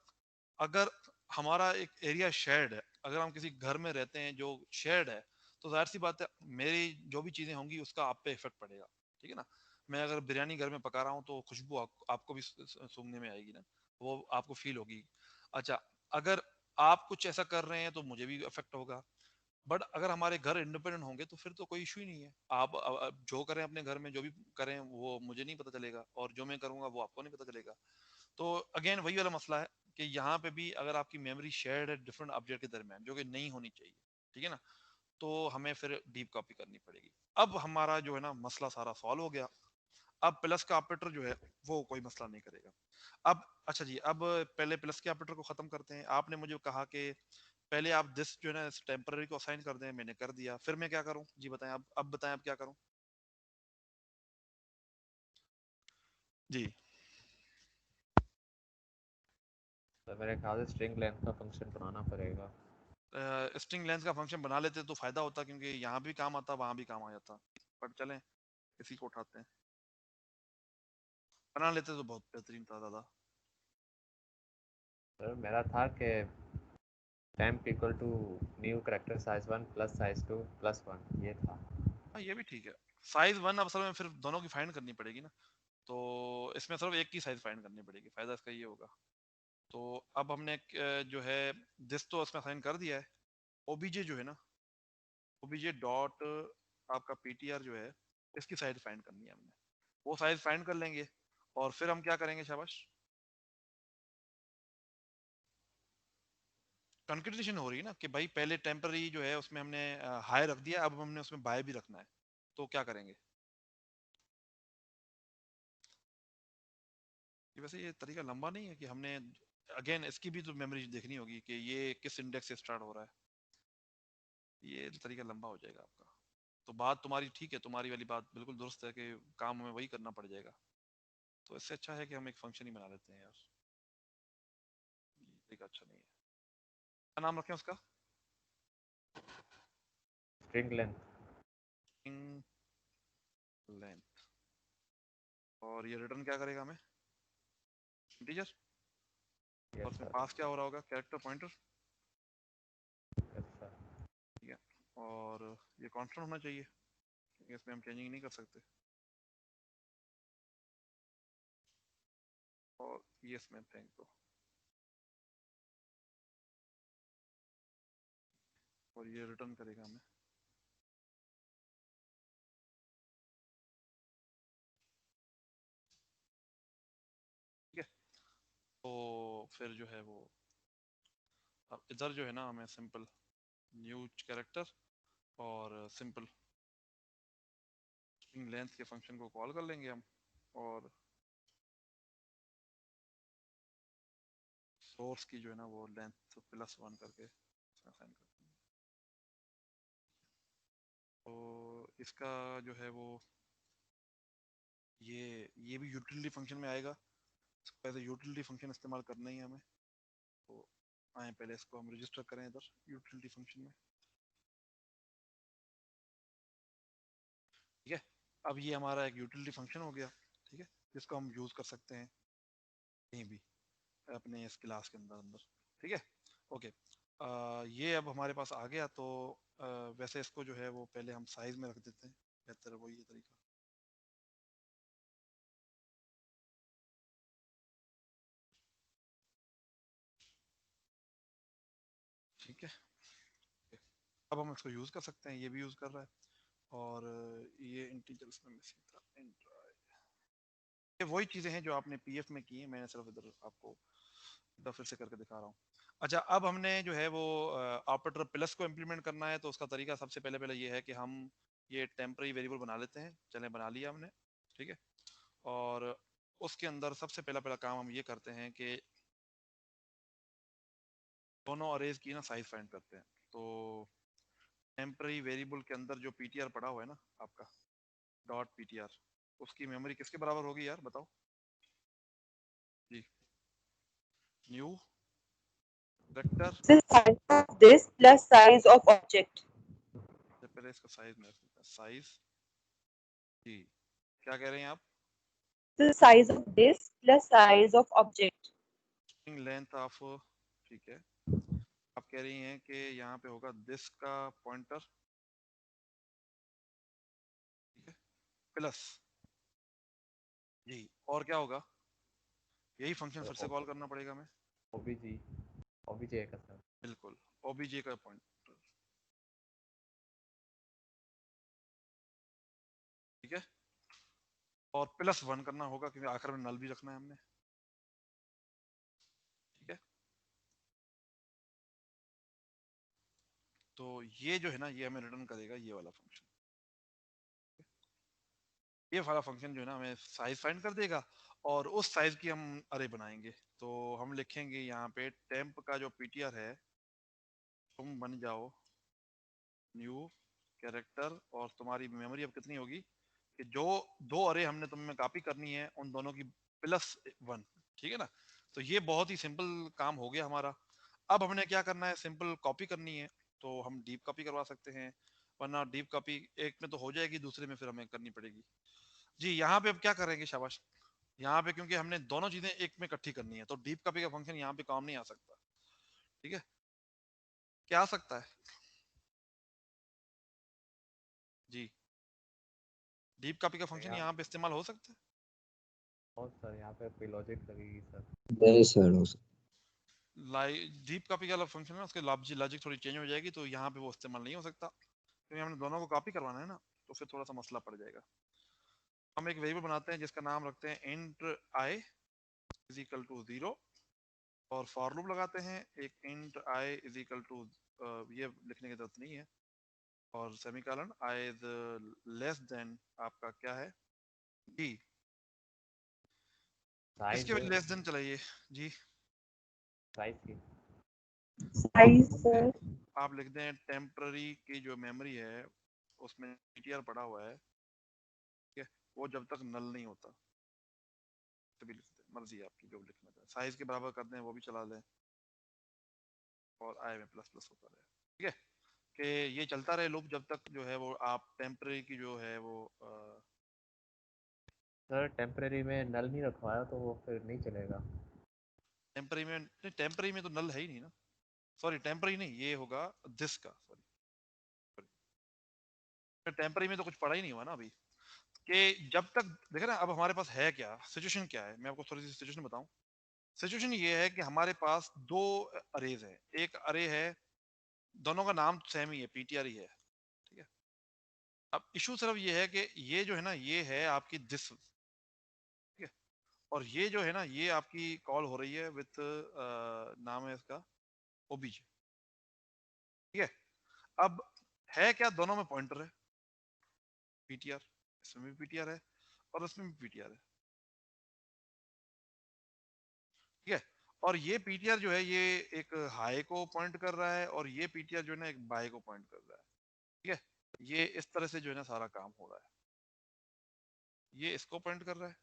अगर हमारा एक एरिया शेयर्ड है, अगर हम किसी घर में रहते हैं जो शेयर्ड है, तो जाहिर सी बात है मेरी जो भी चीजें होंगी उसका आप पे इफेक्ट पड़ेगा। ठीक है ना, मैं अगर बिरयानी घर में पका रहा हूँ तो खुशबू आपको भी सूंघने में आएगी ना, वो आपको फील होगी। अच्छा, अगर आप कुछ ऐसा कर रहे हैं तो मुझे भी इफेक्ट होगा। बट अगर हमारे घर इंडिपेंडेंट होंगे तो फिर तो कोई इशू ही नहीं है। आप जो करें अपने घर में, जो भी करें वो मुझे नहीं पता चलेगा, और जो मैं करूंगा वो आपको नहीं पता चलेगा। तो अगेन वही वाला मसला है कि यहाँ पे भी अगर आपकी मेमोरी शेयर्ड है डिफरेंट ऑब्जेक्ट के दरमियान, जो कि नहीं होनी चाहिए, ठीक है ना, तो हमें फिर डीप कॉपी करनी पड़ेगी। अब हमारा जो है ना मसला सारा सॉल्व हो गया। अब प्लस का ऑपरेटर जो है वो कोई मसला नहीं करेगा। अब अच्छा जी, अब पहले प्लस के ऑपरेटर को खत्म करते हैं। आपने मुझे कहा कि पहले आप दिस जो है ना टेम्पररी को असाइन कर दें, मैंने कर दिया, फिर मैं क्या करूं जी बताएं। अब बताएं अब क्या करूं जी। तो मेरे ख्याल से स्ट्रिंग लेंथ का फंक्शन बनाना पड़ेगा। स्ट्रिंग लेंथ का फंक्शन बना लेते तो फायदा होता, क्योंकि यहाँ भी काम आता वहां भी काम आ जाता, पर चलें इसी को उठाते हैं। बना लेते तो बहुत बेहतरीन था दादा। सर मेरा था कि temp equal to new character size 1 plus size 2 plus 1 ये था। हाँ ये भी ठीक है। साइज 1 अब असल में फिर दोनों की फाइंड करनी पड़ेगी ना, तो इसमें सिर्फ एक की साइज फाइंड करनी पड़ेगी, फायदा इसका ये होगा। तो अब हमने जो है दिस तो इसमें साइन कर दिया है। ओबीजे जो है ना, ओबीजे डॉट आपका पीटीआर जो है, इसकी साइज फाइंड करनी है हमने, वो साइज फाइंड कर लेंगे। और फिर हम क्या करेंगे शाबाश, कंक्रीटेशन हो रही है ना कि भाई पहले टेम्पररी जो है उसमें हमने हाई रख दिया, अब हमने उसमें बाय भी रखना है, तो क्या करेंगे। ये वैसे ये तरीका लंबा नहीं है कि हमने अगेन इसकी भी तो मेमोरी देखनी होगी कि ये किस इंडेक्स से स्टार्ट हो रहा है, ये तरीका लंबा हो जाएगा आपका। तो बात तुम्हारी ठीक है, तुम्हारी वाली बात बिल्कुल दुरुस्त है कि काम हमें वही करना पड़ जाएगा। तो इससे अच्छा है कि हम एक फंक्शन ही बना लेते हैं यार, ये तरीका अच्छा नहीं है। क्या नाम रखें उसका, स्ट्रिंग लेंथ। String length. और ये रिटर्न क्या करेगा हमें, इंटीजर। और यस उसमें सर। पास क्या हो रहा होगा, कैरेक्टर पॉइंटर। Yes sir. ठीक है, और ये कांस्टेंट होना चाहिए, क्योंकि इसमें हम चेंजिंग नहीं कर सकते। और ये इसमें फेंक दो, और ये रिटर्न करेगा हमें। ठीक है, तो फिर जो है वो अब इधर जो है ना हमें सिंपल न्यू कैरेक्टर और सिंपल स्ट्रिंग लेंथ के फंक्शन को कॉल कर लेंगे हम, और सोर्स की जो है ना वो लेंथ +1 करके इसमें असाइन कर देंगे। तो इसका जो है वो ये भी यूटिलिटी फंक्शन में आएगा। पहले यूटिलिटी फंक्शन इस्तेमाल करना ही है हमें, तो आए पहले इसको हम रजिस्टर करें इधर यूटिलिटी फंक्शन में। ठीक है, अब ये हमारा एक यूटिलिटी फंक्शन हो गया। ठीक है, जिसको हम यूज कर सकते हैं कहीं भी अपने इस क्लास के अंदर अंदर। ठीक है, ओके। ये अब हमारे पास आ गया, तो वैसे इसको जो है वो पहले हम साइज में रख देते हैं, बेहतर है वही तरीका। ठीक है, अब हम इसको यूज कर सकते हैं, ये भी यूज कर रहा है। और ये इंटीजर इसमें मिसिंग था, ये वही चीजें हैं जो आपने पीएफ में की हैं, मैंने सिर्फ इधर आपको इधर फिर से करके दिखा रहा हूँ। अच्छा, अब हमने जो है वो ऑपरेटर प्लस को इम्प्लीमेंट करना है, तो उसका तरीका सबसे पहले पहले ये है कि हम ये टेम्पररी वेरिएबल बना लेते हैं। चलें, बना लिया हमने। ठीक है, और उसके अंदर सबसे पहला पहला काम हम ये करते हैं कि दोनों अरेज की ना साइज फाइंड करते हैं। तो टेम्पररी वेरिएबल के अंदर जो पीटीआर पड़ा हुआ है ना आपका, डॉट पीटीआर, उसकी मेमोरी किसके बराबर होगी यार बताओ जी। New vector, The size of this plus size of object. से पहले इसका साइज में साइज जी, क्या कह रहे हैं आप, The size of this plus size of object. String length of. ठीक है, आप कह रही हैं कि यहाँ पे होगा दिस का पॉइंटर। ठीक है, प्लस जी, और क्या होगा, यही फंक्शन फिर से कॉल करना पड़ेगा हमें। ओबीजी ओबीजे का सर। बिल्कुल, ओबीजे का पॉइंटर। ठीक है, और +1 करना होगा क्योंकि आखिर में नल भी रखना है हमने। ठीक है, तो ये जो है ना ये हमें रिटर्न करेगा ये वाला फंक्शन। ये वाला फंक्शन जो है ना हमें साइज फाइंड कर देगा और उस साइज की हम अरे बनाएंगे। तो हम लिखेंगे यहाँ पे टेम्प का जो पीटीआर है, तुम बन जाओ न्यू कैरेक्टर, और तुम्हारी मेमोरी अब कितनी होगी कि जो दो अरे हमने तुम्हें कॉपी करनी है उन दोनों की +1, ठीक है ना। तो ये बहुत ही सिंपल काम हो गया हमारा। अब हमने क्या करना है, सिंपल कॉपी करनी है, तो हम डीप कॉपी करवा सकते हैं, वरना डीप कॉपी एक में तो हो जाएगी, दूसरे में फिर हमें करनी पड़ेगी। जी यहाँ पे अब क्या करेंगे, शाबाश, यहाँ पे क्योंकि हमने दोनों चीजें एक में इकट्ठी करनी है तो डीप कॉपी का फंक्शन यहाँ पे काम नहीं आ सकता, ठीक है। क्या आ सकता है जी, डीप कॉपी का फंक्शन यहाँ यहाँ पे इस्तेमाल हो सकता है। और सर यहाँ पे कोई लॉजिक लगेगी सर। नहीं सर हो सकता। डीप कॉपी का फंक्शन है, उसके लॉजिक थोड़ी चेंज हो जाएगी, तो यहाँ पे वो इस्तेमाल नहीं हो सकता क्योंकि हमने दोनों को कॉपी करवाना है ना, तो फिर थोड़ा सा मसला पड़ जाएगा। हम एक वेरिएबल बनाते हैं जिसका नाम रखते हैं int i is equal to 0, और फॉर लूप लगाते हैं एक int i is equal to, ये लिखने की जरूरत नहीं है, और semicolon i is less than आपका क्या है डी, साइज इसके भी लेस देन चलाइए जी, साइज की साइज सर आप लिख दें टेम्पररी की जो मेमोरी है उसमें पीटीआर पड़ा हुआ है, ठीक है, वो जब तक नल नहीं होता तभी लिख दें, मर्जी है आपकी जो लिखना चाहे, साइज के बराबर कर दें वो भी चला दें, और आई में ++ होता रहे, ठीक है, कि ये चलता रहे लूप जब तक जो है वो आप टेम्पररी की जो है वो सर टेम्परेरी में नल नहीं रखवाया तो वो फिर नहीं चलेगा। टेम्पररी में तो नल है ही नहीं ना, सॉरी टेम्पररी नहीं, ये होगा दिस का, सॉरी टेम्पररी में तो कुछ पड़ा ही नहीं हुआ ना अभी, कि जब तक देखे ना, अब हमारे पास है क्या सिचुएशन, क्या है मैं आपको थोड़ी सी सिचुएशन बताऊं। सिचुएशन ये है कि हमारे पास दो अरेज है, एक अरे है दोनों का नाम सेम ही है, पीटीआर ही है, ठीक है। अब इशू सिर्फ ये है कि ये जो है ना ये है आपकी दिस, ठीक है, और ये जो है ना ये आपकी कॉल हो रही है विथ नाम है इसका ओबीजे, ठीक है। अब है क्या, दोनों में पॉइंटर है पीटीआर, इसमें भी पीटीआर है और इसमें भी पीटीआर है, ठीक है। और ये पीटीआर जो है ये एक हाई को पॉइंट कर रहा है और ये पीटीआर जो है ना एक बाय को पॉइंट कर रहा है, ठीक है। ये इस तरह से जो है ना सारा काम हो रहा है, ये इसको पॉइंट कर रहा है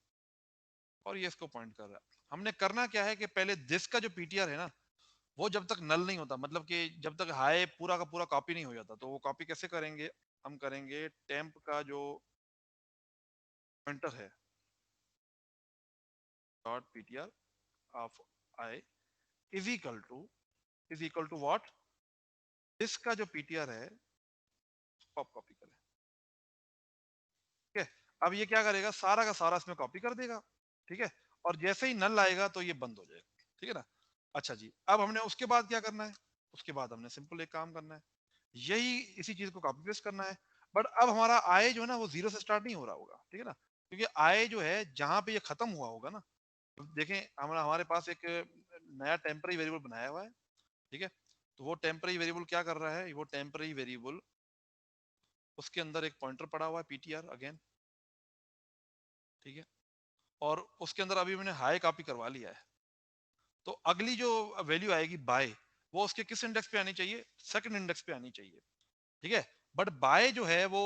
और ये इसको पॉइंट कर रहा है। हमने करना क्या है कि पहले दिस का जो पीटीआर है ना वो जब तक नल नहीं होता, मतलब कि जब तक हाई पूरा का पूरा कॉपी नहीं हो जाता, तो वो कॉपी कैसे करेंगे, हम करेंगे टेम्प का जो पॉइंटर है dot PTR of I is equal to what, this का जो पीटीआर है आप कॉपी करें, ठीक है। अब ये क्या करेगा, सारा का सारा इसमें कॉपी कर देगा, ठीक है, और जैसे ही नल आएगा तो ये बंद हो जाएगा, ठीक है ना। अच्छा जी, अब हमने उसके बाद क्या करना है, उसके बाद हमने सिंपल एक काम करना है, यही इसी चीज को कॉपी पेस्ट करना है, बट अब हमारा आई जो है ना वो 0 से स्टार्ट नहीं हो रहा होगा, ठीक है ना, क्योंकि आई जो है जहां पे ये खत्म हुआ होगा ना, तो देखें हमारे पास एक नया टेम्पररी वेरिएबल बनाया हुआ है, ठीक है। तो वो टेम्पररी वेरिएबल क्या कर रहा है, वो टेम्पररी वेरिएबल उसके अंदर एक पॉइंटर पड़ा हुआ है पीटीआर अगेन, ठीक है, और उसके अंदर अभी मैंने हाई कॉपी करवा लिया है, तो अगली जो वैल्यू आएगी बाय वो उसके किस इंडेक्स पे आनी चाहिए, सेकंड इंडेक्स पे आनी चाहिए, ठीक है। बट बाय जो है वो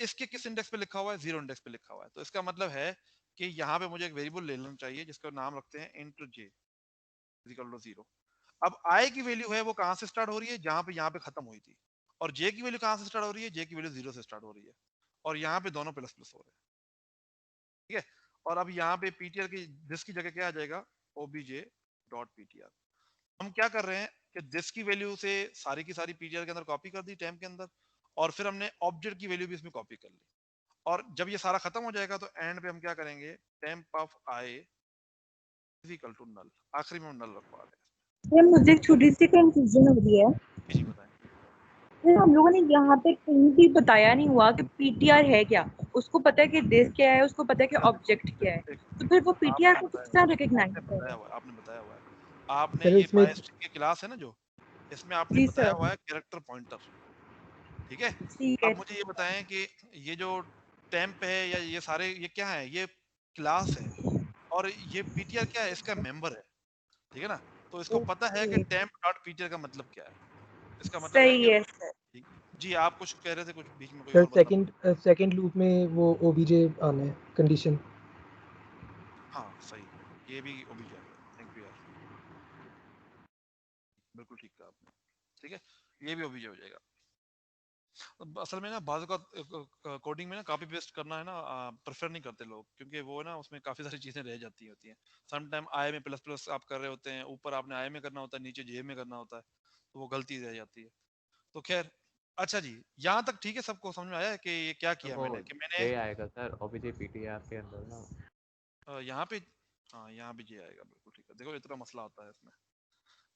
इसके किस इंडेक्स पे लिखा हुआ है, 0 इंडेक्स पे लिखा हुआ है, तो इसका मतलब है कि यहाँ पे मुझे एक वेरिएबल ले लेना चाहिए जिसका नाम रखते हैं int j is equal to 0। अब आई की वैल्यू है वो कहाँ से स्टार्ट हो रही है, जहां पे यहाँ पे खत्म हुई थी, और जे की वैल्यू कहाँ से स्टार्ट हो रही है, जे की वैल्यू 0 से स्टार्ट हो रही है, और यहाँ पे दोनों ++ हो रहे हैं, ठीक है। और अब यहाँ पे पीटीआर की दिस की जगह क्या आ जाएगा, ओबीजे डॉट पीटीआर। हम क्या कर रहे हैं कि दिस की वैल्यू से सारी की सारी पीटीआर के अंदर कॉपी कर दी टेम्प के अंदर, और फिर हमने ऑब्जेक्ट की वैल्यू भी इसमें कॉपी कर ली, और जब ये सारा खत्म हो जाएगा तो एंड पे हम क्या करेंगे, temp of I is equal to null, आखिरी में हम नल रखवा रहे हैं। ये मुझे एक छोटी सी कंफ्यूजन हो रही है, जी बताएं। फिर हम लोगों ने यहाँ पे कहीं भी बताया नहीं हुआ कि पीटीआर है क्या, उसको पता है कि दिस क्या है, उसको पता है कि ऑब्जेक्ट क्या है, तो फिर वो पीटीआर को किस तरह रिकॉग्नाइज करेगा। आपने बताया हुआ है, आपने सर ये इसमें माइस्ट्रिंग की क्लास है ना जो, इसमें आपने जी बताया सर, हुआ है कैरेक्टर पॉइंटर, ठीक है। ठीक है। अब मुझे ये बताएं कि ये जो टेम्प है या ये सारे ये क्या है, ये क्लास है, और ये पीटीआर क्या है, इसका मेंबर है, ठीक है ना। तो इसको पता है कि ओके टेम्प डॉट पीटीआर का मतलब क्या है, इसका मतलब है सही कि है सर। ठीक। जी आप कुछ कह रहे थे, कुछ बीच में कोई सर और बंदा। सेकंड लूप में वो ओबीजे आना है कंडीशन। हाँ सही, ये भी ओबीजे आ गया, थैंक यू यार, बिल्कुल ठीक कहा आपने, ठीक है, ये भी ओबीजे हो जाएगा। अब असल में ना बाज़ का कोडिंग में ना कॉपी पेस्ट करना है ना प्रेफर नहीं करते लोग, क्योंकि वो ना उसमें काफ़ी सारी चीज़ें रह जाती होती हैं। सम टाइम आई में प्लस प्लस आप कर रहे होते हैं, ऊपर आपने आई में करना होता है, नीचे जे में करना होता है, तो वो गलती रह जाती है। तो खैर, अच्छा जी, यहाँ तक ठीक है, सबको समझ में आया है कि ये क्या तो किया वो मैंने, कि मैंने जे आएगा सर ओबीजे पीटीआर के अंदर ना। यहाँ पे, हाँ यहाँ भी जे आएगा, बिल्कुल ठीक है, देखो इतना मसला आता है इसमें।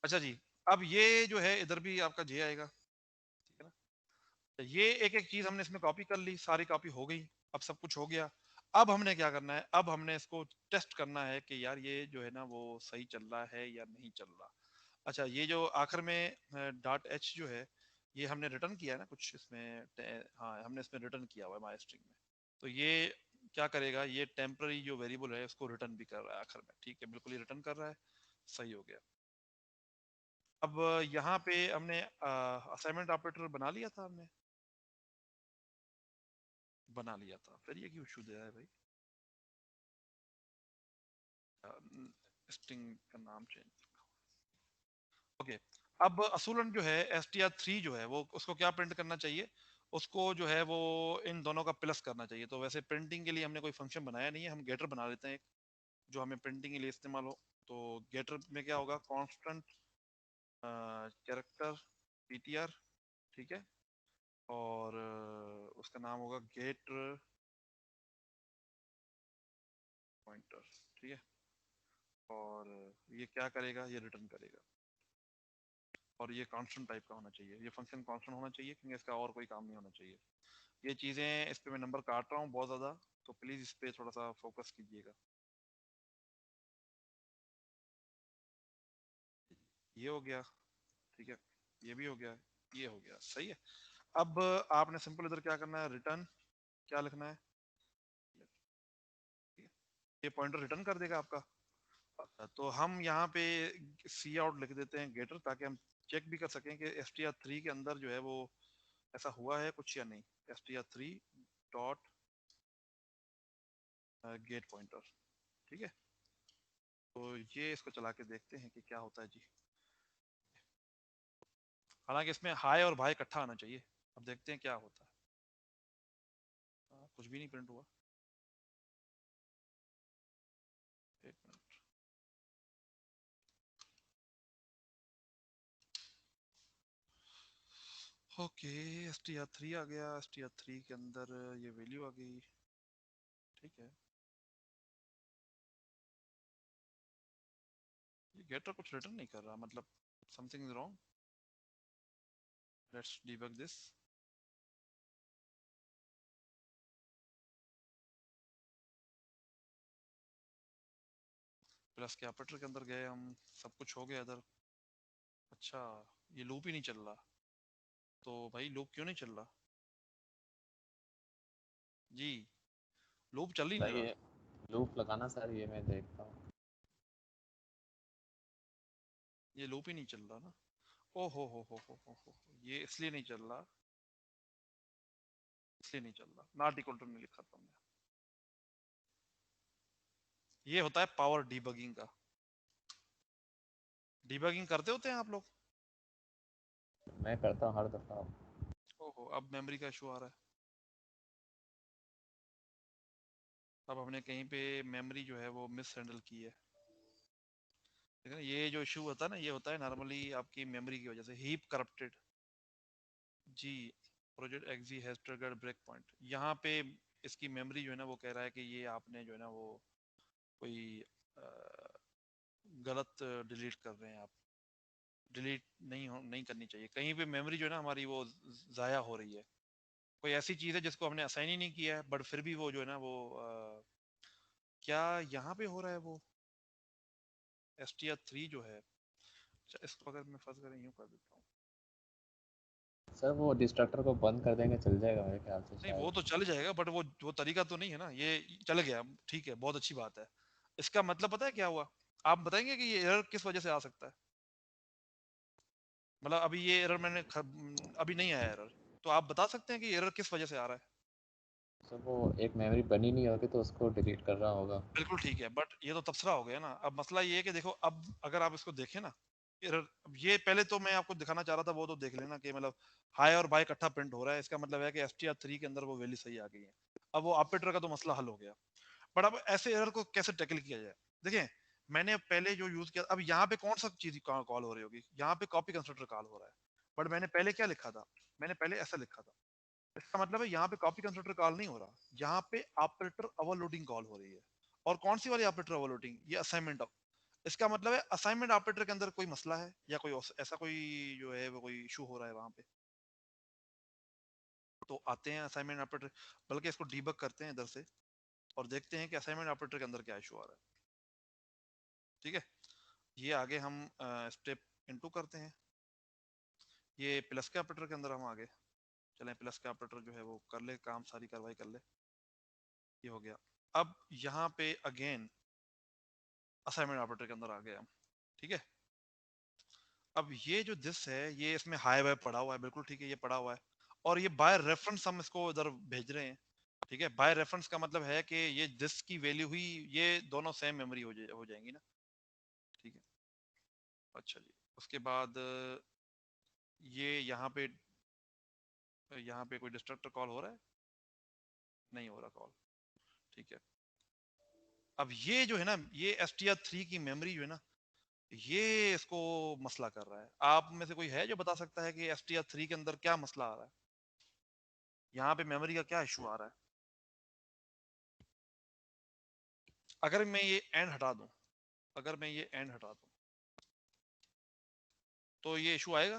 अच्छा जी, अब ये जो है इधर भी आपका जे आएगा, ठीक है ना। तो ये एक एक चीज हमने इसमें कॉपी कर ली, सारी कॉपी हो गई, अब सब कुछ हो गया। अब हमने क्या करना है, अब हमने इसको टेस्ट करना है कि यार ये जो है ना वो सही चल रहा है या नहीं चल रहा। अच्छा, ये जो आखिर में डॉट एच जो है, ये हमने रिटर्न किया है ना कुछ इसमें, हाँ हमने इसमें रिटर्न किया हुआ है माई स्ट्रिंग में। तो ये क्या करेगा, ये टेम्पररी जो वेरिएबल है उसको रिटर्न भी कर रहा है आखिर में, ठीक है, बिल्कुल ही रिटर्न कर रहा है, सही हो गया। अब यहाँ पे हमने असाइनमेंट ऑपरेटर बना लिया था, हमने बना लिया था, फिर ये क्यों इशू दे रहा है भाई, स्ट्रिंग का नाम चेंज, ओके। अब असूलन जो है str3 जो है वो उसको क्या प्रिंट करना चाहिए, उसको जो है वो इन दोनों का प्लस करना चाहिए। तो वैसे प्रिंटिंग के लिए हमने कोई फंक्शन बनाया नहीं है, हम गेटर बना लेते हैं एक जो हमें प्रिंटिंग के लिए इस्तेमाल हो। तो गेटर में क्या होगा, कांस्टेंट कैरेक्टर ptr, ठीक है, और उसका नाम होगा गेट पॉइंटर, ठीक है, और ये क्या करेगा, ये रिटर्न करेगा, और ये कांस्टेंट टाइप का होना चाहिए, ये फंक्शन कांस्टेंट होना चाहिए, क्योंकि इसका और कोई काम नहीं होना चाहिए। ये चीज़ें इस पे मैं नंबर काट रहा हूँ बहुत ज़्यादा, तो प्लीज़ इस पे थोड़ा सा फोकस कीजिएगा। ये हो गया, ठीक है, ये भी हो गया, ये हो गया, सही है। अब आपने सिंपल इधर क्या करना है, रिटर्न क्या लिखना है, ठीक है? ये पॉइंटर रिटर्न कर देगा आपका। तो हम यहाँ पे सी आउट लिख देते हैं गेटर, ताकि हम चेक भी कर सकें कि str3 के अंदर जो है वो ऐसा हुआ है कुछ या नहीं। str3 डॉट गेट पॉइंटर, ठीक है। तो ये इसको चला के देखते हैं कि क्या होता है जी। हालांकि इसमें हाय और भाई इकट्ठा आना चाहिए, अब देखते हैं क्या होता है। कुछ भी नहीं प्रिंट हुआ, एक मिनट। ओके, str3 आ गया, str3 के अंदर ये वैल्यू आ गई, ठीक है। ये गेटर कुछ रिटर्न नहीं कर रहा, मतलब something is wrong, let's debug this. Plus के ऑपरेटर के अंदर गए हम, सब कुछ हो गया इधर। अच्छा, ये लूप ही नहीं चल रहा, तो भाई लूप क्यों नहीं चल रहा जी, लूप चल ही नहीं सही रहा। है, लूप लगाना सर, ये मैं देखता हूँ। ये लूप ही नहीं चल रहा ना, ओ हो, ये इसलिए नहीं चल रहा, इसलिए नहीं चल रहा, नॉट इक्वल टू नहीं लिखा था हमने। ये होता है पावर डीबगिंग का। डीबगिंग करते होते हैं आप लोग? मैं करता हूँ हर दफ़ा। ओहो, अब मेमोरी का इशू आ रहा है। अब हमने कहीं पे मेमोरी जो है वो मिस हैंडल की है, ठीक है ना। ये जो इशू होता है ना, ये होता है नॉर्मली आपकी मेमोरी की वजह से, हीप करप्टेड जी। Project exe has triggered break point, यहाँ पे इसकी मेमोरी जो है ना वो कह रहा है कि ये आपने जो है ना वो कोई गलत डिलीट कर रहे हैं आप, डिलीट नहीं करनी चाहिए कहीं पे मेमोरी जो है ना हमारी वो ज़ाया हो रही है। कोई ऐसी चीज़ है जिसको हमने असाइन ही नहीं किया है, बट फिर भी वो जो है ना वो क्या यहाँ पे हो रहा है वो str3 जो है। अच्छा, इसको अगर मैं फर्स्ट करें यूँ कर देता हूँ, सर वो डिस्ट्रक्टर को बंद कर देंगे चल जाएगा मेरे ख्याल से नहीं वो शायद। तो चल जाएगा, बट वो तरीका तो नहीं है ना, ये चल गया ठीक है, बहुत अच्छी बात है। इसका मतलब पता है क्या हुआ? आप बताएंगे कि ये एरर किस वजह से आ सकता है? मतलब अभी ये एरर अभी नहीं आया एरर, तो आप बता सकते हैं कि एरर किस वजह से आ रहा है? सर वो एक मेमोरी बनी नहीं होगी तो उसको डिलीट कर रहा होगा। बिल्कुल ठीक है, बट ये तो तबसरा हो गया ना। अब मसला ये है कि देखो, अब अगर आप इसको देखें ना, एरर, ये पहले तो मैं आपको दिखाना चाह रहा था, वो तो देख लेना कि मतलब हाई और बाय इकट्ठा प्रिंट हो रहा है, इसका मतलब है कि str3 के अंदर वो वैल्यू सही आ गई है। अब वो ऑपरेटर का तो मसला हल हो गया, बट अब ऐसे एरर को कैसे टैकल किया जाए? देखें, मैंने पहले जो यूज किया, अब यहाँ पे कौन सा चीज कॉल हो रही होगी? यहाँ पे कॉपी कंस्ट्रक्टर कॉल हो रहा है, बट मैंने पहले क्या लिखा था? मैंने पहले ऐसा लिखा था। इसका मतलब है यहाँ पे कॉपी कंस्ट्रक्टर कॉल नहीं हो रहा, यहाँ पे ऑपरेटर ओवरलोडिंग कॉल हो रही है। और कौन सी वाली ऑपरेटर ओवरलोडिंग? ये असाइनमेंट। इसका मतलब है असाइनमेंट ऑपरेटर के अंदर कोई मसला है, या कोई ऐसा कोई जो है वो कोई इशू हो रहा है वहां पे। तो आते हैं असाइनमेंट ऑपरेटर, बल्कि इसको डीबग करते हैं इधर से, और देखते हैं कि असाइनमेंट ऑपरेटर के अंदर क्या इशू आ रहा है। ठीक है, ये आगे हम स्टेप इनटू करते हैं। ये प्लस के ऑपरेटर के अंदर हम आगे चलें, प्लस के ऑपरेटर जो है वो कर ले काम, सारी कार्रवाई कर ले। ये हो गया। अब यहाँ पे अगेन असाइनमेंट ऑपरेटर के अंदर आ गए हम। ठीक है, अब ये जो दिस है, ये इसमें हाई बाय पड़ा हुआ है, बिल्कुल ठीक है, ये पड़ा हुआ है, और ये बाय रेफरेंस हम इसको इधर भेज रहे हैं। ठीक है, बाय रेफरेंस का मतलब है कि ये दिस की वैल्यू हुई, ये दोनों सेम मेमोरी हो जाएंगी ना। ठीक है, अच्छा जी, उसके बाद ये यहाँ पे कोई डिस्ट्रक्टर कॉल हो रहा है? नहीं हो रहा कॉल। ठीक है, अब ये जो है ना, ये str3 की मेमोरी जो है ना, ये इसको मसला कर रहा है। आप में से कोई है जो बता सकता है कि str3 के अंदर क्या मसला आ रहा है? यहाँ पे मेमोरी का क्या इशू आ रहा है? अगर मैं ये एंड हटा दूं, अगर मैं ये एंड हटा दूं, तो ये इशू आएगा?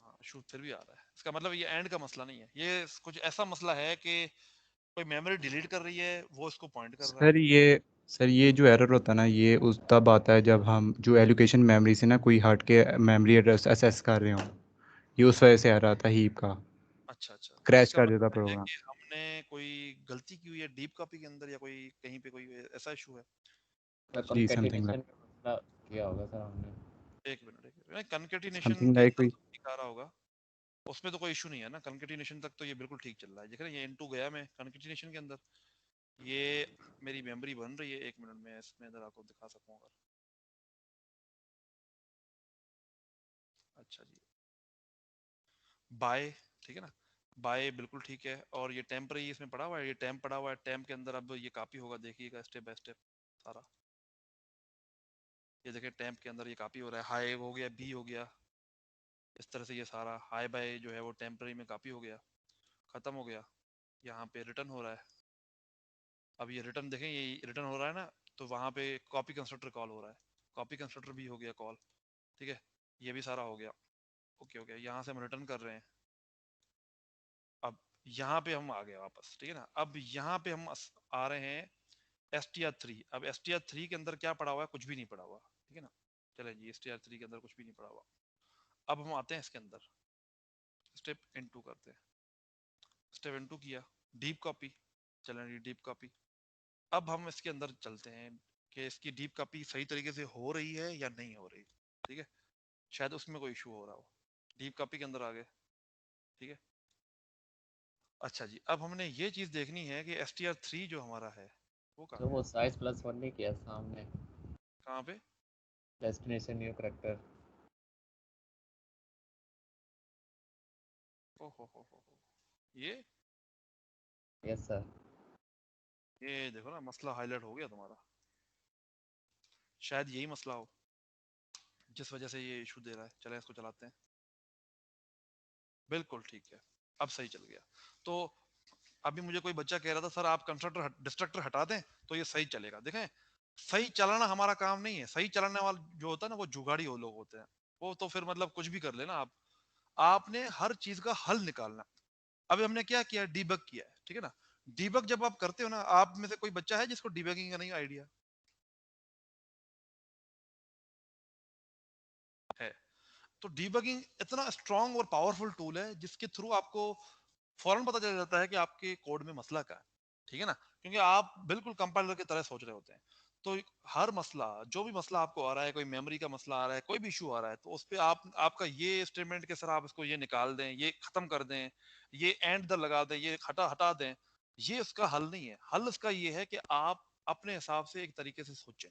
हाँ, इशू फिर भी आ रहा है। इसका मतलब ये एंड का मसला नहीं है, ये कुछ ऐसा मसला है कि कोई मेमोरी डिलीट कर रही है, वो इसको पॉइंट कर रहा है। सर ये जो एरर होता है ना, ये उस तब आता है जब हम जो एलोकेशन मेमोरी से ना कोई हट के मेमोरी एड्रेस असेस कर रहे हो। ये उस वजह से एरर आता है हीप का, अच्छा, तो क्रैश इसका कर देता मतलब है प्रोग्राम। कि हमने कोई गलती की हुई है डीप कॉपी के अंदर, या कोई कहीं पे कोई ऐसा इशू है? जी समथिंग कंकैटिनेशन का मसला किया होगा सर हमने। एक मिनट, कंकेटिनेशन समथिंग के लाइक अंदर कोई। तो ठीक आ रहा होगा, उसमें तो कोई इशू नहीं है ना। कंकेटिनेशन तक तो ये बिल्कुल ठीक चल रहा है। देख रहे हैं, ये इनटू गया मैं कंकेटिनेशन के अंदर, ये मेरी मेमोरी बन रही है। एक मिनट में इसमें इधर आपको दिखा सकूं अगर। अच्छा जी, बाय, ठीक है ना, बाय बिल्कुल ठीक है, और ये टेम्पररी इसमें पड़ा हुआ है, ये टेम्प पड़ा हुआ है, टेम्प के अंदर अब ये कॉपी होगा, देखिएगा स्टेप बाय स्टेप सारा। ये देखिए टेम्प के अंदर ये कॉपी हो रहा है, हाई हो गया, बी हो गया, इस तरह से ये सारा हाई बाय जो है वो टेम्पररी में कॉपी हो गया, खत्म हो गया। यहाँ पे रिटर्न हो रहा है। अब ये रिटर्न देखें, ये रिटर्न हो रहा है ना, तो वहाँ पे कॉपी कंस्ट्रक्टर कॉल हो रहा है, कॉपी कंस्ट्रक्टर भी हो गया कॉल। ठीक है, ये भी सारा हो गया, ओके हो गया। यहाँ से हम रिटर्न कर रहे हैं। अब यहाँ पे हम आ गए वापस, ठीक है ना। अब यहाँ पे हम आ रहे हैं str3। अब str3 के अंदर क्या पड़ा हुआ है? कुछ भी नहीं पड़ा हुआ, ठीक है ना। चले जी, str3 के अंदर कुछ भी नहीं पड़ा हुआ। अब हम आते हैं इसके अंदर, स्टेप इनटू करते हैं। स्टेप इनटू किया, डीप कॉपी, चलें जी डीप कॉपी। अब हम इसके अंदर चलते हैं कि इसकी डीप कॉपी सही तरीके से हो रही है या नहीं हो रही। ठीक है, शायद उसमें कोई इशू हो रहा हो। डीप कॉपी के अंदर आ गए, ठीक है। अच्छा जी, अब हमने ये चीज देखनी है कि str3 जो हमारा है वो तो कहाँ है? वो साइज +1 नहीं किया था हमने। कहाँ पे? Destination new character. हो ये यस सर। ये देखो ना, मसला हाईलाइट हो गया तुम्हारा। शायद यही मसला हो जिस वजह से ये इशू दे रहा है। चलें इसको चलाते हैं, बिल्कुल ठीक है, अब सही चल गया। तो अभी मुझे कोई बच्चा कह रहा था, सर आप कंस्ट्रक्टर डिस्ट्रक्टर हटा दें तो ये सही चलेगा। देखें, सही चलाना हमारा काम नहीं है। सही चलाने वाला जो होता है ना, वो जुगाड़ी वो लोग होते हैं। वो तो फिर मतलब कुछ भी कर लेना आप, आपने हर चीज का हल निकालना। अभी हमने क्या किया? डीबग किया है, ठीक है ना। डीबग जब आप करते हो ना, आप में से कोई बच्चा है जिसको डीबगिंग का नहीं आइडिया है? तो डीबगिंग इतना स्ट्रांग और पावरफुल टूल है जिसके थ्रू आपको फौरन पता चल जाता है कि आपके कोड में मसला क्या है, ठीक है ना? क्योंकि आप बिल्कुल कंपाइलर की तरह सोच रहे होते हैं। तो हर मसला, जो भी मसला आपको आ रहा है, कोई मेमोरी का मसला आ रहा है, कोई भी इशू आ रहा है, तो उस पे आपका ये स्टेटमेंट के सर आप इसको ये निकाल दें, ये खत्म कर दें, ये एंड द लगा दें, ये हटा दें, ये उसका हल नहीं है। हल उसका ये है कि आप अपने हिसाब से एक तरीके से सोचें,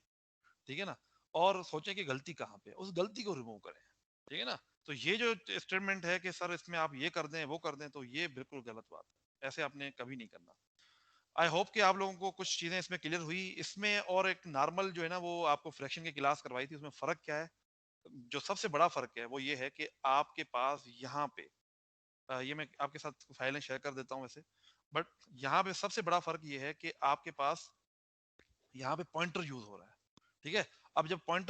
ठीक है ना? और सोचें कि गलती कहाँ पे है, उस गलती को रिमूव करें, ठीक है ना? तो ये जो स्टेटमेंट है कि सर इसमें आप ये कर दें, वो कर दें, तो ये बिल्कुल गलत बात है। ऐसे आपने कभी नहीं करना। आई होप कि आप लोगों को कुछ चीजें इसमें क्लियर हुई। इसमें और एक नॉर्मल जो है ना, वो आपको फ्रैक्शन की क्लास करवाई थी, उसमें फर्क क्या है? जो सबसे बड़ा फर्क है वो ये है कि आपके पास यहाँ पे ये मैं आपके साथ फाइलें शेयर कर देता हूँ वैसे, बट यहाँ पे सबसे बड़ा फर्क ये है कि आपके पास यहाँ पे पॉइंटर यूज हो रहा है, ठीक है? अब जब पॉइंटर